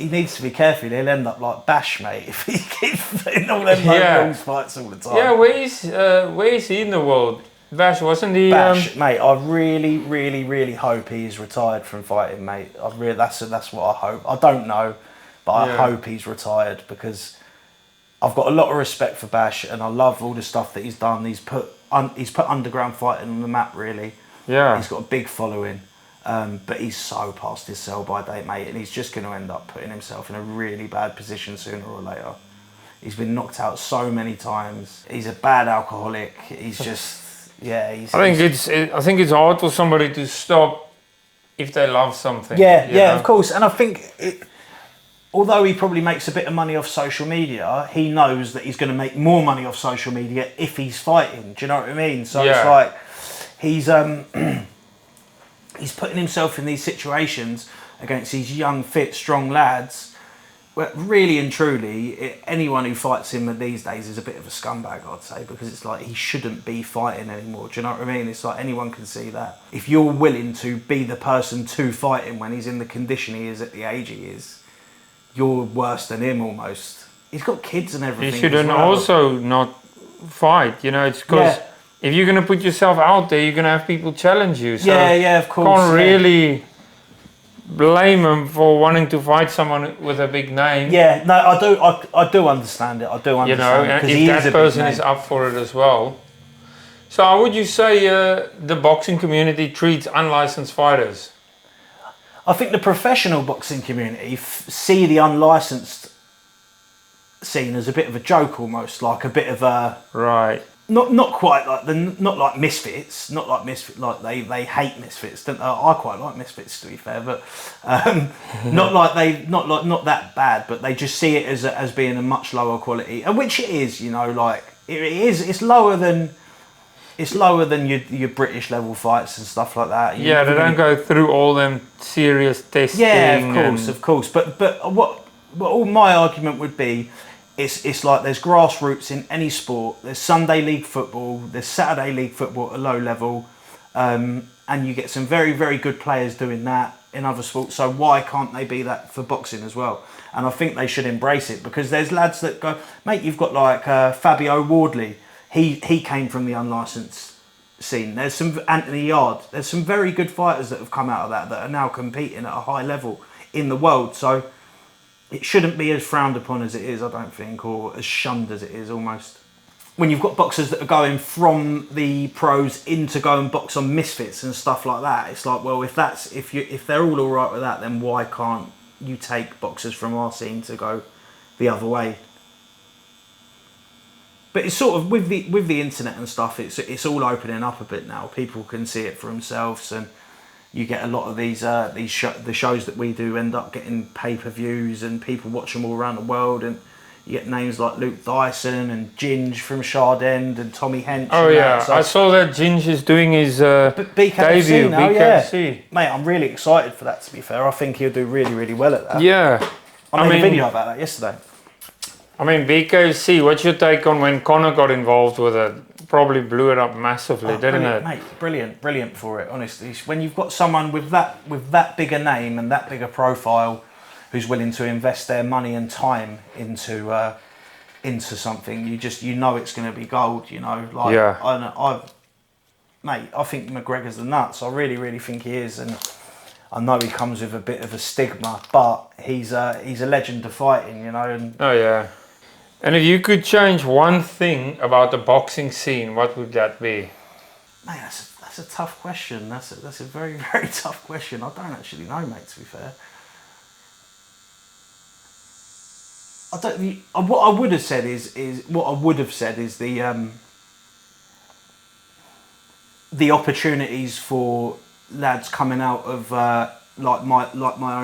needs to be careful. He'll end up like Bash, mate, if he keeps doing all them rules fights all the time. Yeah, where is he in the world? Bash, wasn't he? Bash, mate, I really, really, really hope he's retired from fighting, mate. That's what I hope. I don't know, but I hope he's retired because I've got a lot of respect for Bash, and I love all the stuff that he's done. He's put underground fighting on the map, really. Yeah. He's got a big following. But he's so past his sell-by date, mate, and he's just going to end up putting himself in a really bad position sooner or later. He's been knocked out so many times. He's a bad alcoholic. He's just, yeah. I think it's hard for somebody to stop if they love something. Yeah, you know? of course. And I think, although he probably makes a bit of money off social media, he knows that he's going to make more money off social media if he's fighting. Do you know what I mean? So it's like he's he's putting himself in these situations against these young, fit, strong lads. Well, really and truly, anyone who fights him these days is a bit of a scumbag, I'd say, because it's like he shouldn't be fighting anymore. Do you know what I mean? It's like anyone can see that. If you're willing to be the person to fight him when he's in the condition he is at the age he is, you're worse than him almost. He's got kids and everything. You shouldn't also not fight. You know, it's because if you're going to put yourself out there, you're going to have people challenge you. So of course. Can't really blame him for wanting to fight someone with a big name. Yeah, no, I do understand it. I do understand. You know, it, if that person is up for it as well. So how would you say the boxing community treats unlicensed fighters? I think the professional boxing community see the unlicensed scene as a bit of a joke, almost like a bit of a not quite like not like misfits, like they hate misfits. Don't they? I quite like misfits, to be fair, but not that bad. But they just see it as being a much lower quality, and which it is. You know, like it is. It's lower than your British level fights and stuff like that. They don't go through all them serious testing. Yeah, of course. But what all my argument would be, it's like there's grassroots in any sport. There's Sunday league football, there's Saturday league football at a low level, and you get some very, very good players doing that in other sports. So why can't they be that for boxing as well? And I think they should embrace it, because there's lads that go, mate, you've got like Fabio Wardley. He came from the unlicensed scene. There's some Anthony Yard. There's some very good fighters that have come out of that are now competing at a high level in the world. So it shouldn't be as frowned upon as it is, I don't think, or as shunned as it is almost. When you've got boxers that are going from the pros into go and box on misfits and stuff like that, it's like, well, if they're all right with that, then why can't you take boxers from our scene to go the other way? But it's sort of with the internet and stuff, it's all opening up a bit now. People can see it for themselves, and you get a lot of the shows that we do end up getting pay-per-views, and people watch them all around the world, and you get names like Luke Dyson and Ginge from Shardend and Tommy Hench. Oh yeah, I saw that Ginge is doing his BKFC debut. now, BKFC. Mate, I'm really excited for that, to be fair. I think he'll do really, really well at that. Yeah. I made a video about that yesterday. I mean, BKFC, what's your take on when Conor got involved with it? Probably blew it up massively, didn't it? Mate, brilliant for it, honestly. When you've got someone with that bigger name and that bigger profile who's willing to invest their money and time into something, you know it's going to be gold, you know? Like, yeah. I think McGregor's the nuts. I really, really think he is, and I know he comes with a bit of a stigma, but he's a legend of fighting, you know? And oh yeah. And if you could change one thing about the boxing scene, what would that be? Mate, that's a tough question. That's a very, very tough question. I don't actually know, mate, to be fair. What I would have said is the opportunities for lads coming out of like my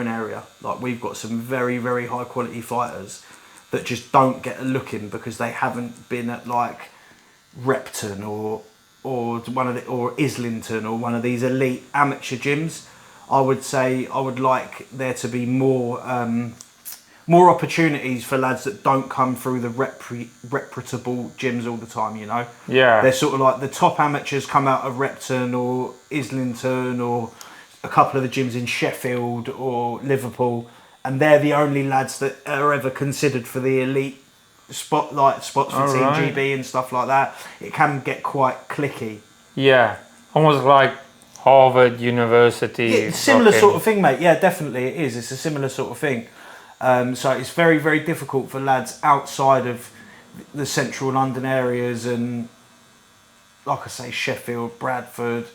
own area. Like, we've got some very, very high quality fighters that just don't get a look in because they haven't been at like Repton or Islington or one of these elite amateur gyms. I would say I would like there to be more opportunities for lads that don't come through the reputable gyms all the time, you know? Yeah. They're sort of like the top amateurs come out of Repton or Islington or a couple of the gyms in Sheffield or Liverpool, and they're the only lads that are ever considered for the elite spots for TGB and stuff like that. It can get quite cliquey. Yeah, almost like Harvard University. Yeah, similar sort of thing, mate. Yeah, definitely it is. It's a similar sort of thing. So it's very, very difficult for lads outside of the central London areas and, like I say, Sheffield, Bradford,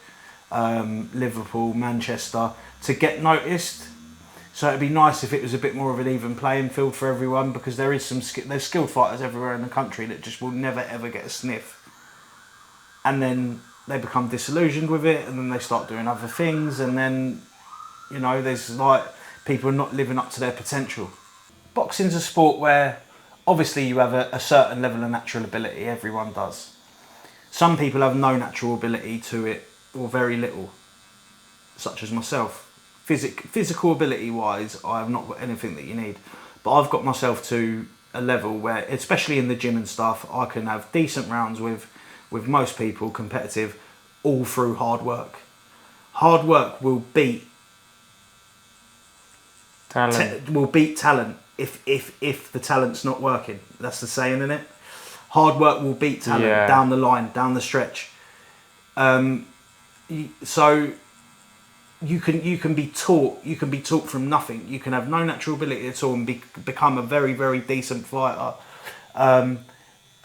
Liverpool, Manchester, to get noticed. So it'd be nice if it was a bit more of an even playing field for everyone, because there's skilled fighters everywhere in the country that just will never ever get a sniff, and then they become disillusioned with it, and then they start doing other things, and then there's like people not living up to their potential. Boxing's a sport where obviously you have a certain level of natural ability. Everyone does. Some people have no natural ability to it, or very little, such as myself. Physical ability wise, I have not got anything that you need, but I've got myself to a level where, especially in the gym and stuff, I can have decent rounds with most people, competitive, all through hard work. Hard work will beat talent if the talent's not working. That's the saying, isn't it? Hard work will beat talent down the line, down the stretch. So you can be taught from nothing. You can have no natural ability at all and become a very, very decent fighter.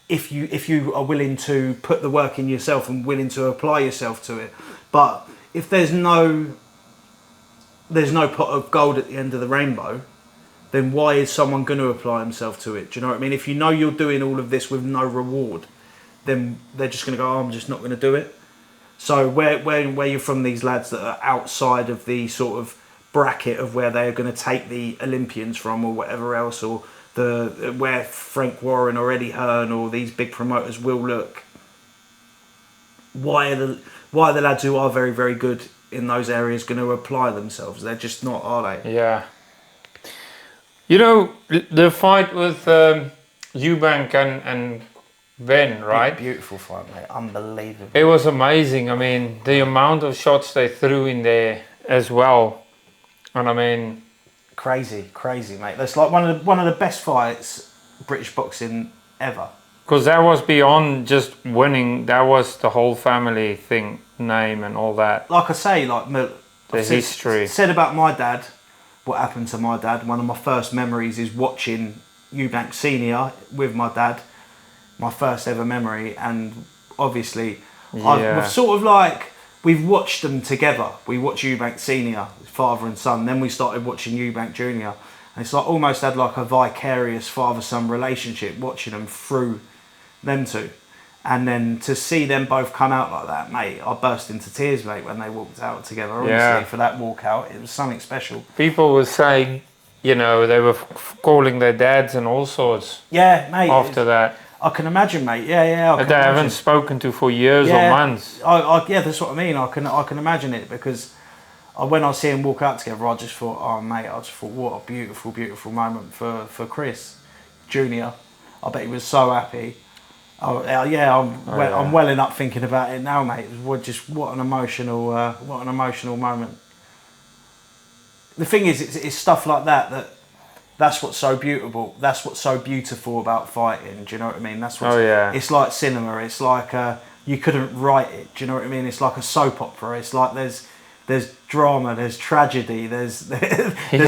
If you are willing to put the work in yourself and willing to apply yourself to it. But if there's no pot of gold at the end of the rainbow, then why is someone going to apply himself to it? Do you know what I mean? If you know you're doing all of this with no reward, then they're just going to go, I'm just not going to do it. So where you're from, these lads that are outside of the sort of bracket of where they're going to take the Olympians from, or whatever else, or where Frank Warren or Eddie Hearn or these big promoters will look, why are the lads who are very, very good in those areas going to apply themselves? They're just not, are they? Yeah. The fight with Eubank and Ben, right? Beautiful fight, mate. Unbelievable. It was amazing. I mean, the amount of shots they threw in there as well. And I mean, crazy, mate. That's like one of the best fights British boxing ever. Because that was beyond just winning. That was the whole family thing, name and all that. Like I say, history. Said about my dad, what happened to my dad. One of my first memories is watching Eubank Senior with my dad. My first ever memory, and obviously, we've watched them together. We watched Eubank Senior, father and son. Then we started watching Eubank Junior, and it's like almost had like a vicarious father-son relationship watching them through them two. And then to see them both come out like that, mate, I burst into tears, mate, when they walked out together. Honestly, for that walkout, it was something special. People were saying, they were calling their dads and all sorts. Yeah, mate. After that. I can imagine, mate. Yeah. That they haven't spoken to for years or months. That's what I mean. I can imagine it, because when I see him walk out together, I just thought, what a beautiful, beautiful moment for Chris Junior. I bet he was so happy. I'm welling up thinking about it now, mate. What an emotional moment. The thing is, it's stuff like that's what's so beautiful. That's what's so beautiful about fighting. Do you know what I mean? It's like cinema. It's like you couldn't write it. Do you know what I mean? It's like a soap opera. It's like there's drama, there's tragedy, there's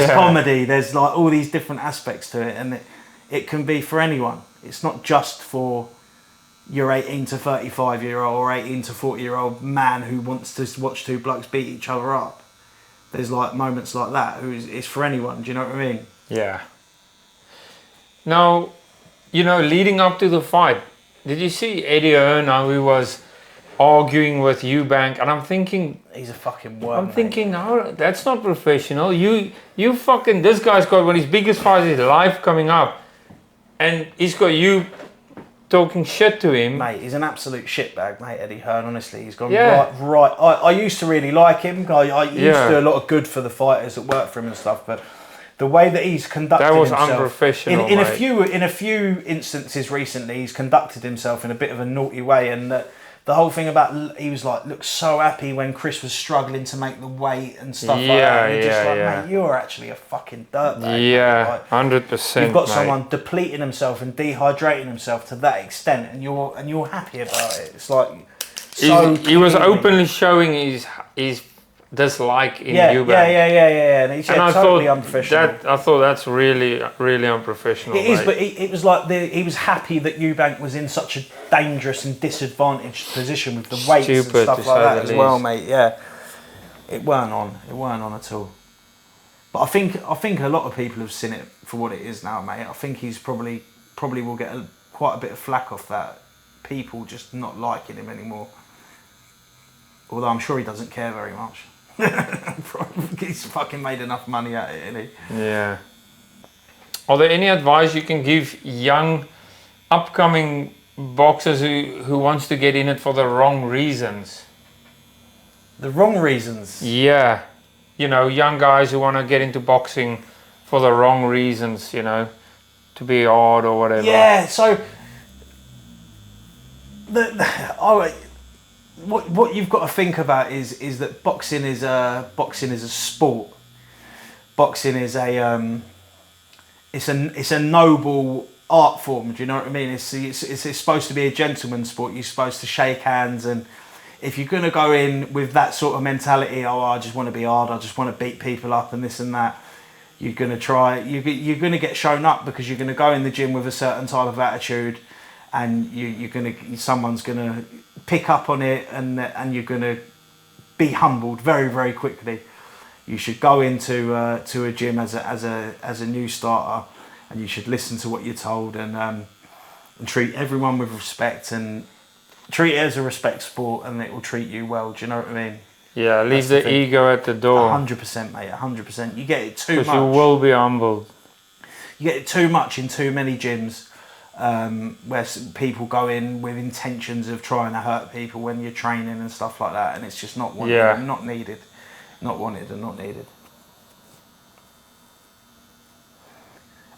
comedy, there's like all these different aspects to it, and it can be for anyone. It's not just for your 18 to 35 year old or 18 to 40 year old man who wants to watch two blokes beat each other up. There's like moments like that. It's for anyone. Do you know what I mean? Yeah. Now, leading up to the fight, did you see Eddie Hearn how he was arguing with Eubank? And I'm thinking, he's a fucking worm. I'm thinking, no, that's not professional. You fucking, this guy's got one of his biggest fights in his life coming up, and he's got you talking shit to him. Mate, he's an absolute shitbag, mate, Eddie Hearn, honestly. He's gone right. I used to really like him. I used to do a lot of good for the fighters that work for him and stuff, but the way that he's conducted himself... That was unprofessional, in a few instances recently, he's conducted himself in a bit of a naughty way, and the whole thing about... He was like, looked so happy when Chris was struggling to make the weight and stuff like that. And mate, you're actually a fucking dirtbag. Yeah, 100%. You've got someone depleting himself and dehydrating himself to that extent, and you're happy about it. It's like... He was openly showing his dislike in Yeah, Eubank. yeah. And he's totally unprofessional. I thought that's really, really unprofessional. It is, but it was like he was happy that Eubank was in such a dangerous and disadvantaged position with the weights and Stupid, stuff to like say that the as well, least. mate. Yeah, it weren't on at all. But I think a lot of people have seen it for what it is now, mate. I think he's probably will get quite a bit of flack off that. People just not liking him anymore. Although I'm sure he doesn't care very much. He's fucking made enough money at it, isn't he? Yeah. Are there any advice you can give young, upcoming boxers who wants to get in it for the wrong reasons? The wrong reasons. Yeah. You know, young guys who want to get into boxing for the wrong reasons, you know, to be hard or whatever. Yeah, so what you've got to think about is that boxing is a sport. Boxing is it's a noble art form. Do you know what I mean? It's supposed to be a gentleman's sport. You're supposed to shake hands, and if you're gonna go in with that sort of mentality, oh, I just want to be hard, I just want to beat people up and this and that, you're gonna you're gonna get shown up, because you're gonna go in the gym with a certain type of attitude, and someone's gonna pick up on it, and you're gonna be humbled very, very quickly. You should go into to a gym as a new starter, and you should listen to what you're told, and treat everyone with respect, and treat it as a respect sport, and it will treat you well. Do you know what I mean? Yeah, leave the ego at the door. 100%, mate. 100%. You get it too much. Because you will be humbled. You get it too much in too many gyms, where people go in with intentions of trying to hurt people when you're training and stuff like that, and it's just not wanted, and not needed, not wanted and not needed.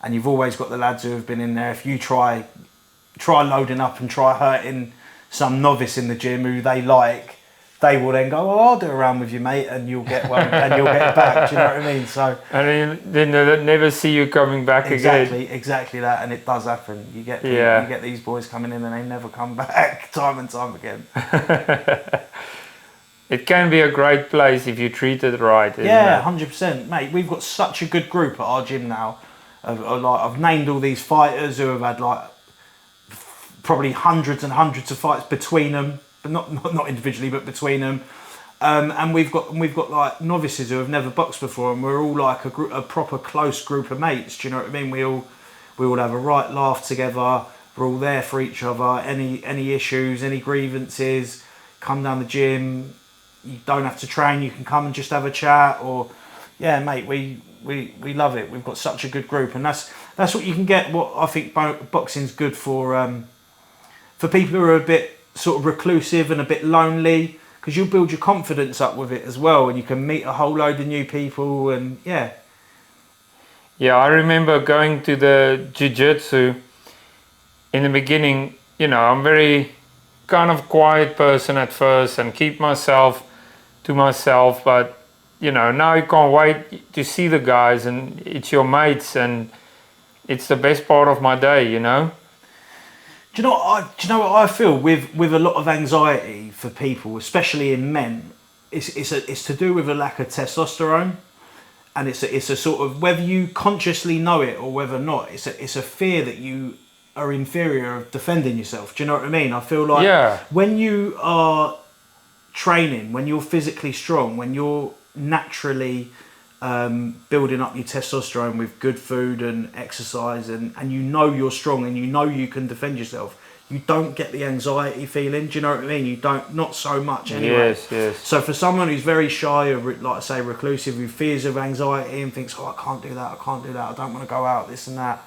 And you've always got the lads who have been in there. If you try loading up and try hurting some novice in the gym who they like, they will then go, "Oh, I'll do a round with you, mate," and you'll get one, and you'll get it back. Do you know what I mean? So, and then they'll never see you coming back again. Exactly that, and it does happen. You get these boys coming in and they never come back, time and time again. It can be a great place if you treat it right. Isn't Yeah, it? 100%, mate. We've got such a good group at our gym now. I've named all these fighters who have had like probably hundreds and hundreds of fights between them, but not individually, but between them. And we've got like novices who have never boxed before, and we're all like a proper close group of mates. Do you know what I mean? We all have a right laugh together. We're all there for each other. Any issues, any grievances, come down the gym. You don't have to train. You can come and just have a chat. Or, yeah, mate, we love it. We've got such a good group, and that's what you can get. What I think boxing's good for people who are a bit sort of reclusive and a bit lonely, because you'll build your confidence up with it as well, and you can meet a whole load of new people, and yeah. Yeah, I remember going to the jiu-jitsu in the beginning. You know, I'm very kind of quiet person at first and keep myself to myself, but you know, now you can't wait to see the guys, and it's your mates, and it's the best part of my day, you know. Do you know what I feel with a lot of anxiety for people, especially in men? It's to do with a lack of testosterone, and it's a sort of, whether you consciously know it or whether not, it's a fear that you are inferior of defending yourself. Do you know what I mean? I feel like when you are training, when you're physically strong, when you're naturally building up your testosterone with good food and exercise, and you know you're strong and you know you can defend yourself, you don't get the anxiety feeling. Do you know what I mean? You don't, not so much anyway. Yes. So for someone who's very shy, or like I say, reclusive, who fears of anxiety and thinks, oh, I can't do that, I don't want to go out, this and that,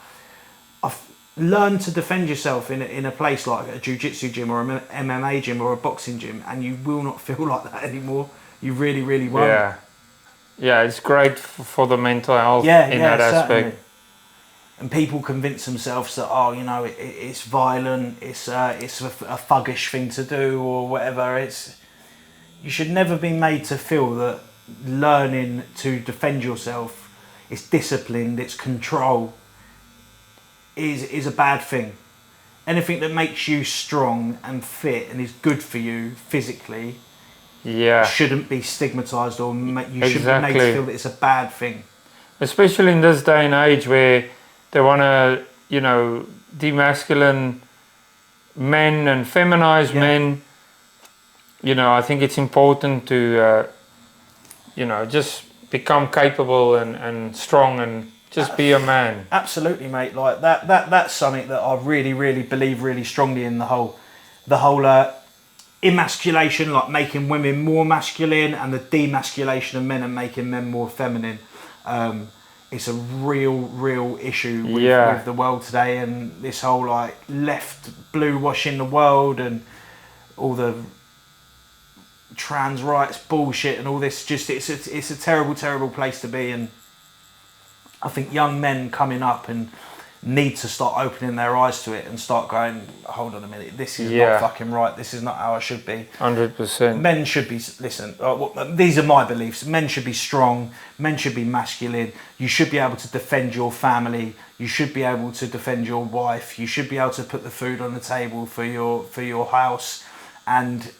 learn to defend yourself in a place like a jiu-jitsu gym or an MMA gym or a boxing gym, and you will not feel like that anymore. You really, really won't. Yeah, it's great for the mental health in that aspect. Certainly. And people convince themselves that, oh, you know, it's violent, it's a thuggish thing to do or whatever. You should never be made to feel that learning to defend yourself, it's disciplined, it's control, is a bad thing. Anything that makes you strong and fit and is good for you physically Yeah. shouldn't be stigmatized, or you shouldn't be made Exactly. to feel that it's a bad thing. Especially in this day and age where they want to, demasculine men and feminize Yeah. men. I think it's important to, just become capable and strong and just be a man. Absolutely, mate. Like that's something that I really, really believe really strongly in, the whole emasculation, like making women more masculine, and the demasculation of men and making men more feminine. It's a real issue with the world today, and this whole like left blue washing the world and all the trans rights bullshit and all this. Just it's a terrible place to be, and I think young men coming up and need to start opening their eyes to it and start going, hold on a minute, this is not fucking right, this is not how I should be. 100%. Men should be, listen, these are my beliefs, men should be strong, men should be masculine, you should be able to defend your family, you should be able to defend your wife, you should be able to put the food on the table for your house, and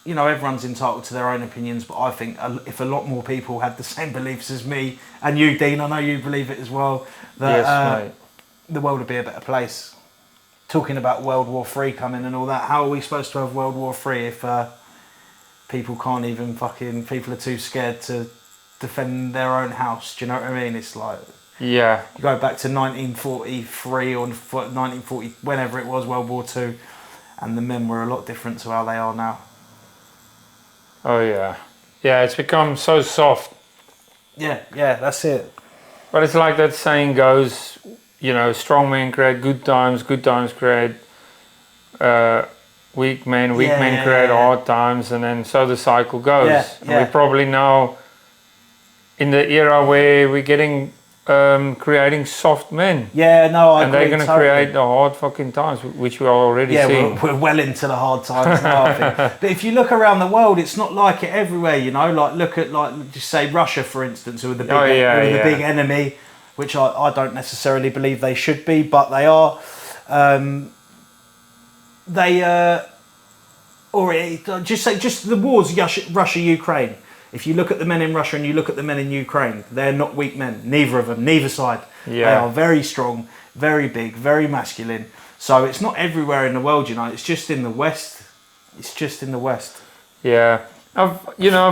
everyone's entitled to their own opinions, but I think if a lot more people had the same beliefs as me, and you, Dean, I know you believe it as well, that Yes, mate. the world would be a better place. Talking about World War III coming and all that, how are we supposed to have World War III if people can't even people are too scared to defend their own house? Do you know what I mean? It's like, Yeah. you go back to 1943 or 1940, whenever it was, World War II, and the men were a lot different to how they are now. Oh, yeah. Yeah, it's become so soft. Yeah, that's it. But it's like that saying goes, strong men create good times create weak men create hard times, and then so the cycle goes. Yeah. And we're probably now in the era where we're getting creating soft men. Yeah, no, I agree. And they're going to totally create the hard fucking times, which we're already seeing. We're well into the hard times now, I think. But if you look around the world, it's not like it everywhere, Like, look at, just say Russia, for instance, who are the big enemy, which I don't necessarily believe they should be, but they are. Just the wars, Russia-Ukraine. If you look at the men in Russia and you look at the men in Ukraine, they're not weak men. Neither of them, neither side. Yeah. They are very strong, very big, very masculine. So it's not everywhere in the world, It's just in the West. It's just in the West. Yeah. I've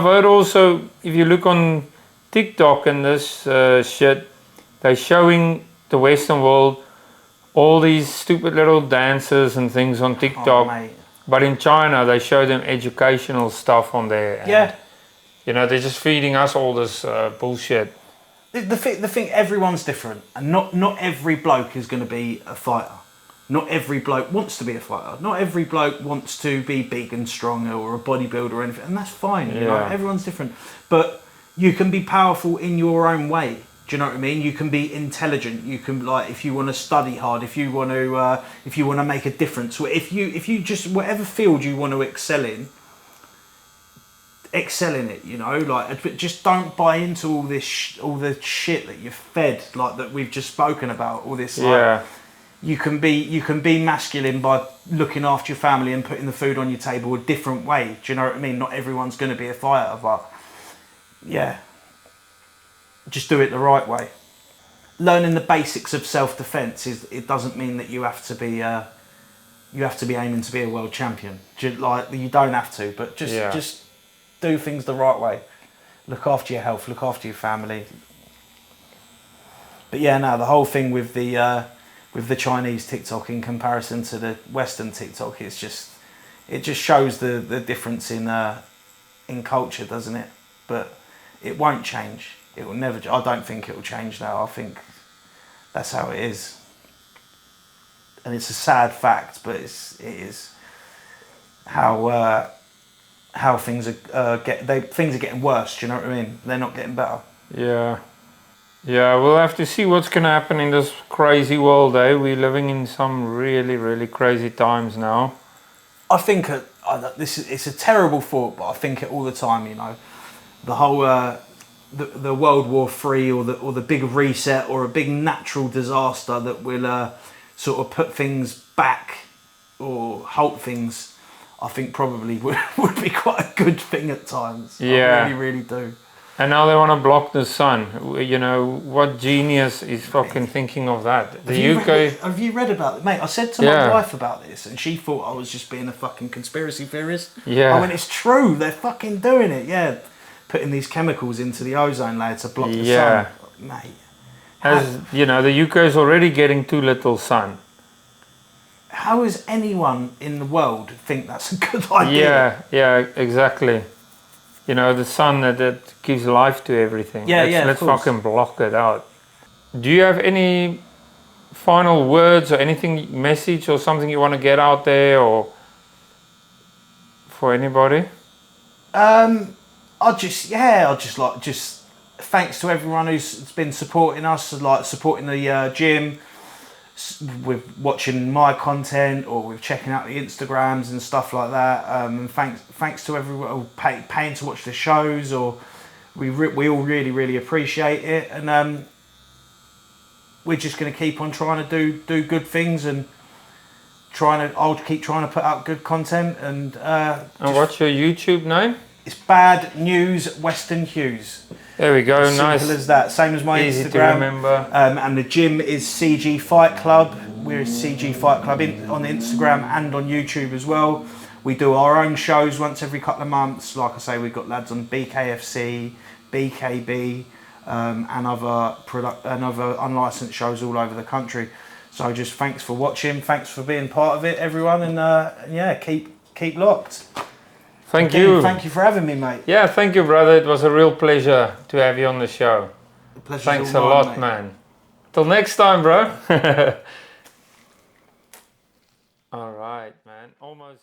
heard also, if you look on TikTok and this shit, they're showing the Western world all these stupid little dances and things on TikTok. Oh, mate. But in China, they show them educational stuff on there. And, Yeah. they're just feeding us all this bullshit. The thing, everyone's different, and not every bloke is going to be a fighter. Not every bloke wants to be a fighter. Not every bloke wants to be big and strong or a bodybuilder or anything, and that's fine. Everyone's different, but you can be powerful in your own way. Do you know what I mean? You can be intelligent. You can, like, if you want to study hard, if you want to make a difference, or if you just, whatever field you want to excel in it. But just don't buy into all this all the shit that you're fed, like, that we've just spoken about. All this, like, you can be masculine by looking after your family and putting the food on your table a different way. Do you know what I mean? Not everyone's going to be a fighter, but yeah, just do it the right way. Learning the basics of self-defense it doesn't mean that you have to be aiming to be a world champion. You don't have to, but just do things the right way. Look after your health, look after your family. But yeah, no, the whole thing with the Chinese TikTok in comparison to the Western TikTok, it just shows the difference in culture, doesn't it? But it won't change. It will never. I don't think it will change now. I think that's how it is, and it's a sad fact, but it is how things are things are getting worse. Do you know what I mean? They're not getting better. Yeah. Yeah, we'll have to see what's going to happen in this crazy world, eh? We're living in some really, really crazy times now. I think it's a terrible thought, but I think it all the time. The whole the World War III or the big reset or a big natural disaster that will sort of put things back or halt things. I think probably would be quite a good thing at times. Yeah. I really, really do. And now they want to block the sun. You know, what genius is fucking thinking of that? The UK... Have you read about it? Mate, I said to my wife about this and she thought I was just being a fucking conspiracy theorist. Yeah. I mean, it's true. They're fucking doing it, yeah. Putting these chemicals into the ozone layer to block the sun. Mate. As, you know, the UK is already getting too little sun. How does anyone in the world think that's a good idea? Yeah, exactly. You know, the sun that gives life to everything. Let's fucking block it out. Do you have any final words or anything, message or something you want to get out there or for anybody? I just thanks to everyone who's been supporting us, like supporting the gym, with watching my content or with checking out the Instagrams and stuff like that. And thanks to everyone paying to watch the shows, or we all really appreciate it. And we're just going to keep on trying to do good things and I'll keep trying to put out good content. And what's your YouTube name? It's Bad News Weston Hughes. There we go. Nice. Simple as that. Same as my Easy Instagram. to remember. And the gym is CG Fight Club. We're CG Fight Club on Instagram and on YouTube as well. We do our own shows once every couple of months. Like I say, we've got lads on BKFC, BKB, and other unlicensed shows all over the country. So just thanks for watching. Thanks for being part of it, everyone. And yeah, keep locked. Thank you. Thank you for having me, mate. Yeah, thank you, brother. It was a real pleasure to have you on the show. Thanks a lot, mate. Man. Till next time, bro. All right, man. Almost.